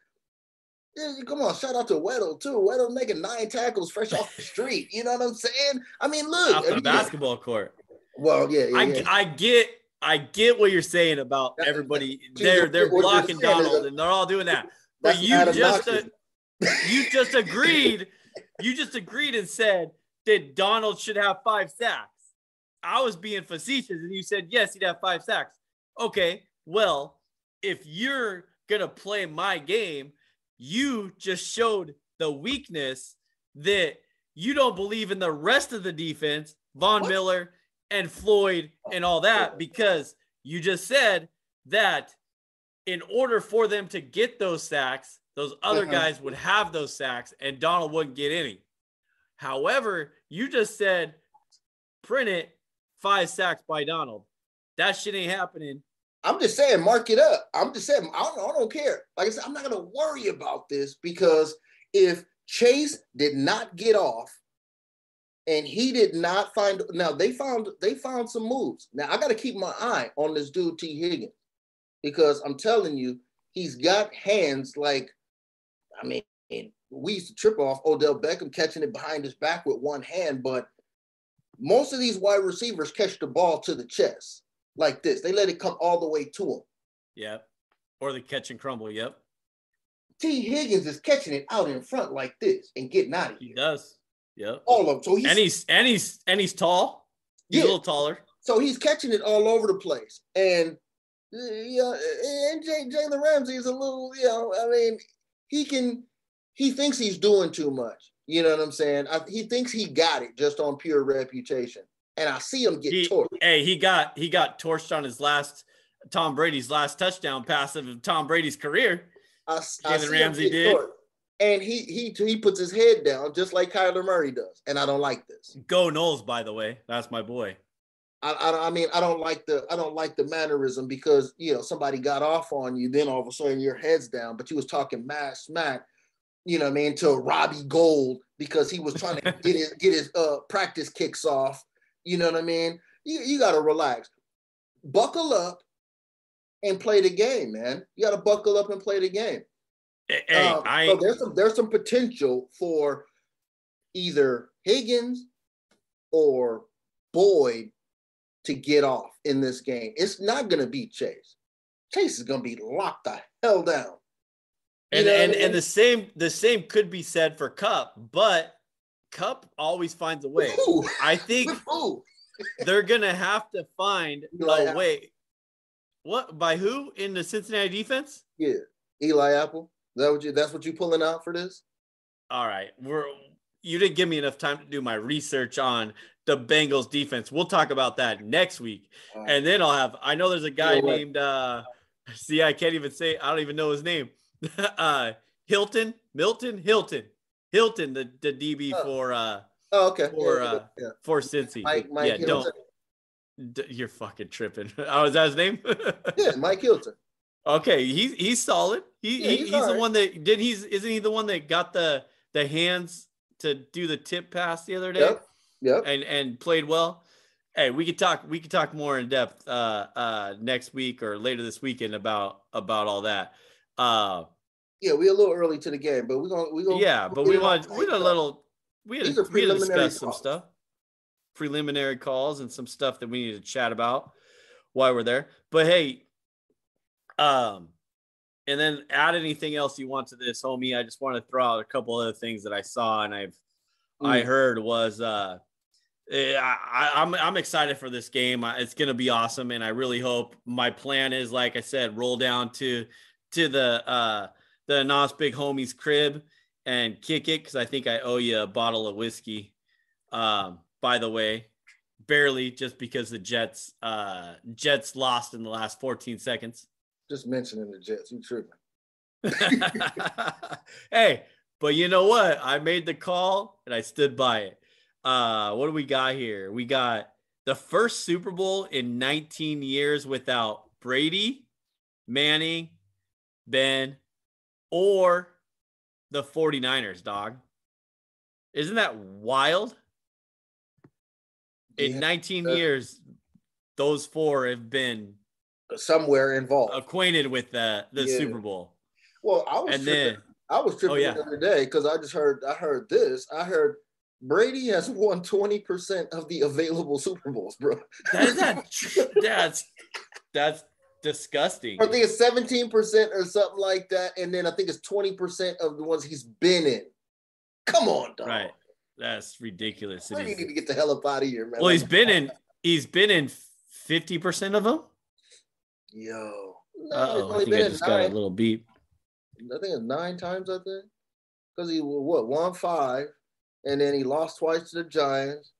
Yeah, come on, shout out to Weddle too. Weddle making 9 tackles fresh off the street. You know what I'm saying? I mean, look. Off the basketball court. Well, yeah. I get what you're saying about everybody. They're blocking Donald and they're all doing that. But you just agreed and said that Donald should have 5 sacks. I was being facetious and you said, yes, he'd have 5 sacks. Okay, well, if you're going to play my game, you just showed the weakness that you don't believe in the rest of the defense, Von Miller and Floyd and all that, because you just said that in order for them to get those sacks, those other guys would have those sacks and Donald wouldn't get any. However, you just said, print it, 5 sacks by Donald. That shit ain't happening. I'm just saying, mark it up. I'm just saying, I don't care. Like I said, I'm not going to worry about this because if Chase did not get off and he did not find, now they found some moves. Now I got to keep my eye on this dude, T. Higgins, because I'm telling you, he's got hands like, I mean, we used to trip off Odell Beckham catching it behind his back with one hand, but Most of these wide receivers catch the ball to the chest like this. They let it come all the way to them. Yep. Or the catch and crumble. Yep. T. Higgins is catching it out in front like this and getting out of here. He does. Yep. All of them. So he's tall. He's a little taller. So he's catching it all over the place. And and Jalen Ramsey is a little, I mean, he thinks he's doing too much. You know what I'm saying? He thinks he got it just on pure reputation. And I see him get torched. Hey, he got torched on Tom Brady's last touchdown pass of Tom Brady's career. Jalen Ramsey did. And he puts his head down just like Kyler Murray does. And I don't like this. Go Knowles, by the way. That's my boy. I mean, I don't like the mannerism because, somebody got off on you. Then all of a sudden your head's down, but you was talking mad smack, to Robbie Gold because he was trying to get his practice kicks off. You know what I mean? You got to relax, buckle up and play the game, man. You got to buckle up and play the game. Hey, so there's some potential for either Higgins or Boyd to get off in this game. It's not going to be Chase. Chase is going to be locked the hell down. And the same could be said for Kupp, but Kupp always finds a way. Ooh. I think they're going to have to find a way. What, by who in the Cincinnati defense? Yeah, Eli Apple. That's what you pulling out for this? All right, you didn't give me enough time to do my research on the Bengals defense. We'll talk about that next week, and then I know there's a guy named. I can't even say. I don't even know his name. Milton, the DB for Cincy. Mike Hilton. You're fucking tripping. Oh, is that his name? Yeah, Mike Hilton. Okay, he's solid. He's the one that isn't he the one that got the hands to do the tip pass the other day? Yep. And played well. Hey, we could talk more in depth next week or later this weekend about all that. Yeah, we're a little early to the game, but we're gonna yeah, but we had to discuss some stuff. Preliminary calls and some stuff that we need to chat about while we're there. But hey, and then add anything else you want to this, homie. I just want to throw out a couple other things that I saw and I heard was I'm excited for this game. It's gonna be awesome, and I really hope. My plan is, like I said, roll down to the Nas Big Homie's crib and kick it because I think I owe you a bottle of whiskey. By the way, barely, just because the Jets lost in the last 14 seconds. Just mentioning the Jets, you tripping. Hey, but you know what? I made the call and I stood by it. What do we got here? We got the first Super Bowl in 19 years without Brady, Manning, Ben, or the 49ers, dog. Isn't that wild? In 19 years, those four have been somewhere involved, acquainted with the Super Bowl. Well, I was tripping the other day because I heard this. I heard Brady has won 20% of the available Super Bowls, bro. That's disgusting. I think it's 17% or something like that, and then I think it's 20% of the ones he's been in. Come on, dog. Right. That's ridiculous. You need to get the hell up out of here, man. Well, he's been in 50% of them. Yo. No, I think I just got a little beep. I think it's 9 times, I think. Because he won 5, and then he lost twice to the Giants,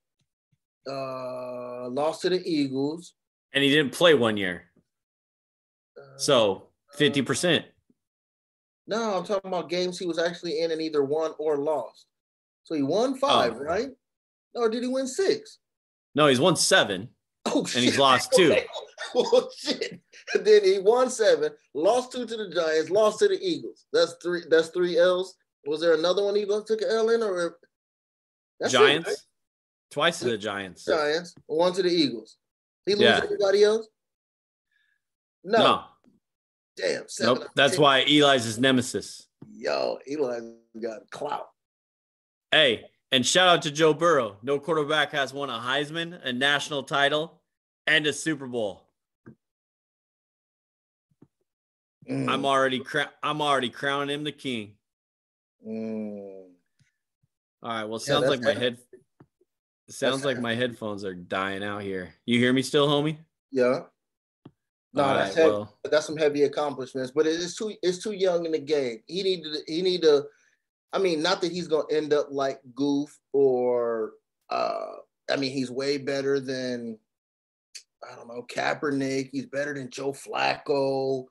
lost to the Eagles. And he didn't play 1 year. So 50%. No, I'm talking about games he was actually in and either won or lost. So he won 5, right? Or did he win 6? No, he's won 7. Oh, shit. And he's lost 2. Oh, shit. And then he won 7, lost 2 to the Giants, lost to the Eagles. That's 3 L's. Was there another one he took an L in? Or Giants? Right? Twice to the Giants. 1 to the Eagles. He lose everybody else? No. Damn. 7. Nope. That's why Eli's his nemesis. Yo, Eli got clout. Hey, And shout out to Joe Burrow. No quarterback has won a Heisman, a national title, and a Super Bowl. I'm already crowning him the king. All right. Well, sounds like my headphones are dying out here. You hear me still, homie? Yeah. No, all that's right, heavy. That's some heavy accomplishments, but it's too young in the game. He need to. I mean, not that he's gonna end up like Goof or he's way better than Kaepernick. He's better than Joe Flacco.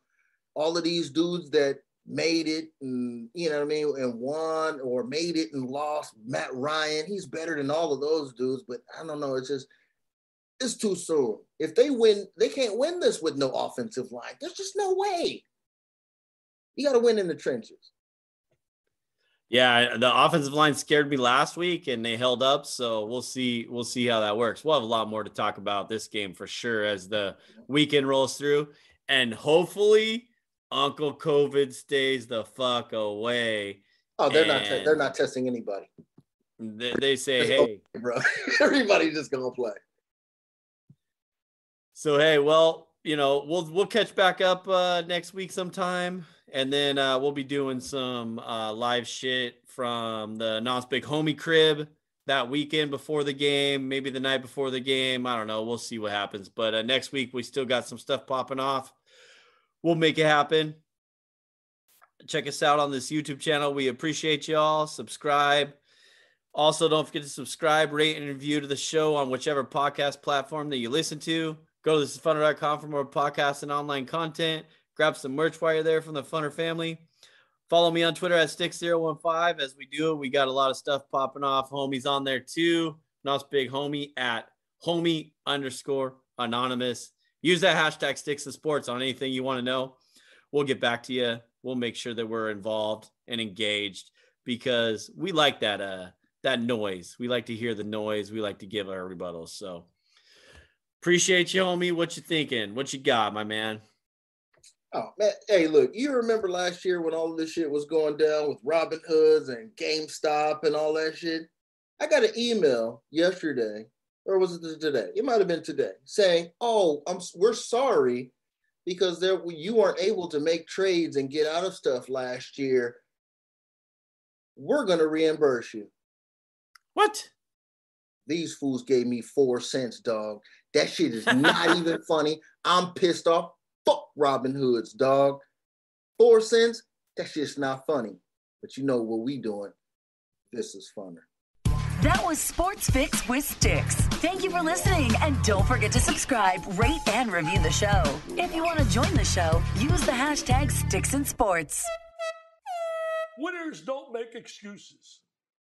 All of these dudes that made it and and won, or made it and lost. Matt Ryan, he's better than all of those dudes, but I don't know. It's too soon. If they win, they can't win this with no offensive line. There's just no way. You got to win in the trenches. Yeah, the offensive line scared me last week, and they held up. So we'll see how that works. We'll have a lot more to talk about this game for sure as the weekend rolls through, and hopefully Uncle COVID stays the fuck away. Oh, they're not testing anybody. They say, hey, bro, everybody's just gonna play. So hey, well, we'll catch back up next week sometime, and then we'll be doing some live shit from the Nos Big Homie crib that weekend before the game, maybe the night before the game. I don't know. We'll see what happens. But next week we still got some stuff popping off. We'll make it happen. Check us out on this YouTube channel. We appreciate y'all. Subscribe. Also, don't forget to subscribe, rate, and review to the show on whichever podcast platform that you listen to. Go to thisisfunner.com for more podcasts and online content. Grab some merch while you're there from the Funner family. Follow me on Twitter at Stix015. As we do it, we got a lot of stuff popping off. Homie's on there too. Nos Big Homie at homie_anonymous. Use that hashtag Stix and Sports on anything you want to know. We'll get back to you. We'll make sure that we're involved and engaged because we like that noise. We like to hear the noise. We like to give our rebuttals. So appreciate you, homie. What you thinking? What you got, my man? Oh, man. Hey, look, you remember last year when all of this shit was going down with Robin Hoods and GameStop and all that shit? I got an email yesterday, or was it today? It might have been today, saying, we're sorry because you weren't able to make trades and get out of stuff last year. We're going to reimburse you. What? These fools gave me 4 cents, dog. That shit is not even funny. I'm pissed off. Fuck Robin Hoods, dog. 4 cents? That shit's not funny. But you know what we doing. This is funner. That was Sports Fix with Stix. Thank you for listening, and don't forget to subscribe, rate, and review the show. If you want to join the show, use the hashtag Stix and Sports. Winners don't make excuses.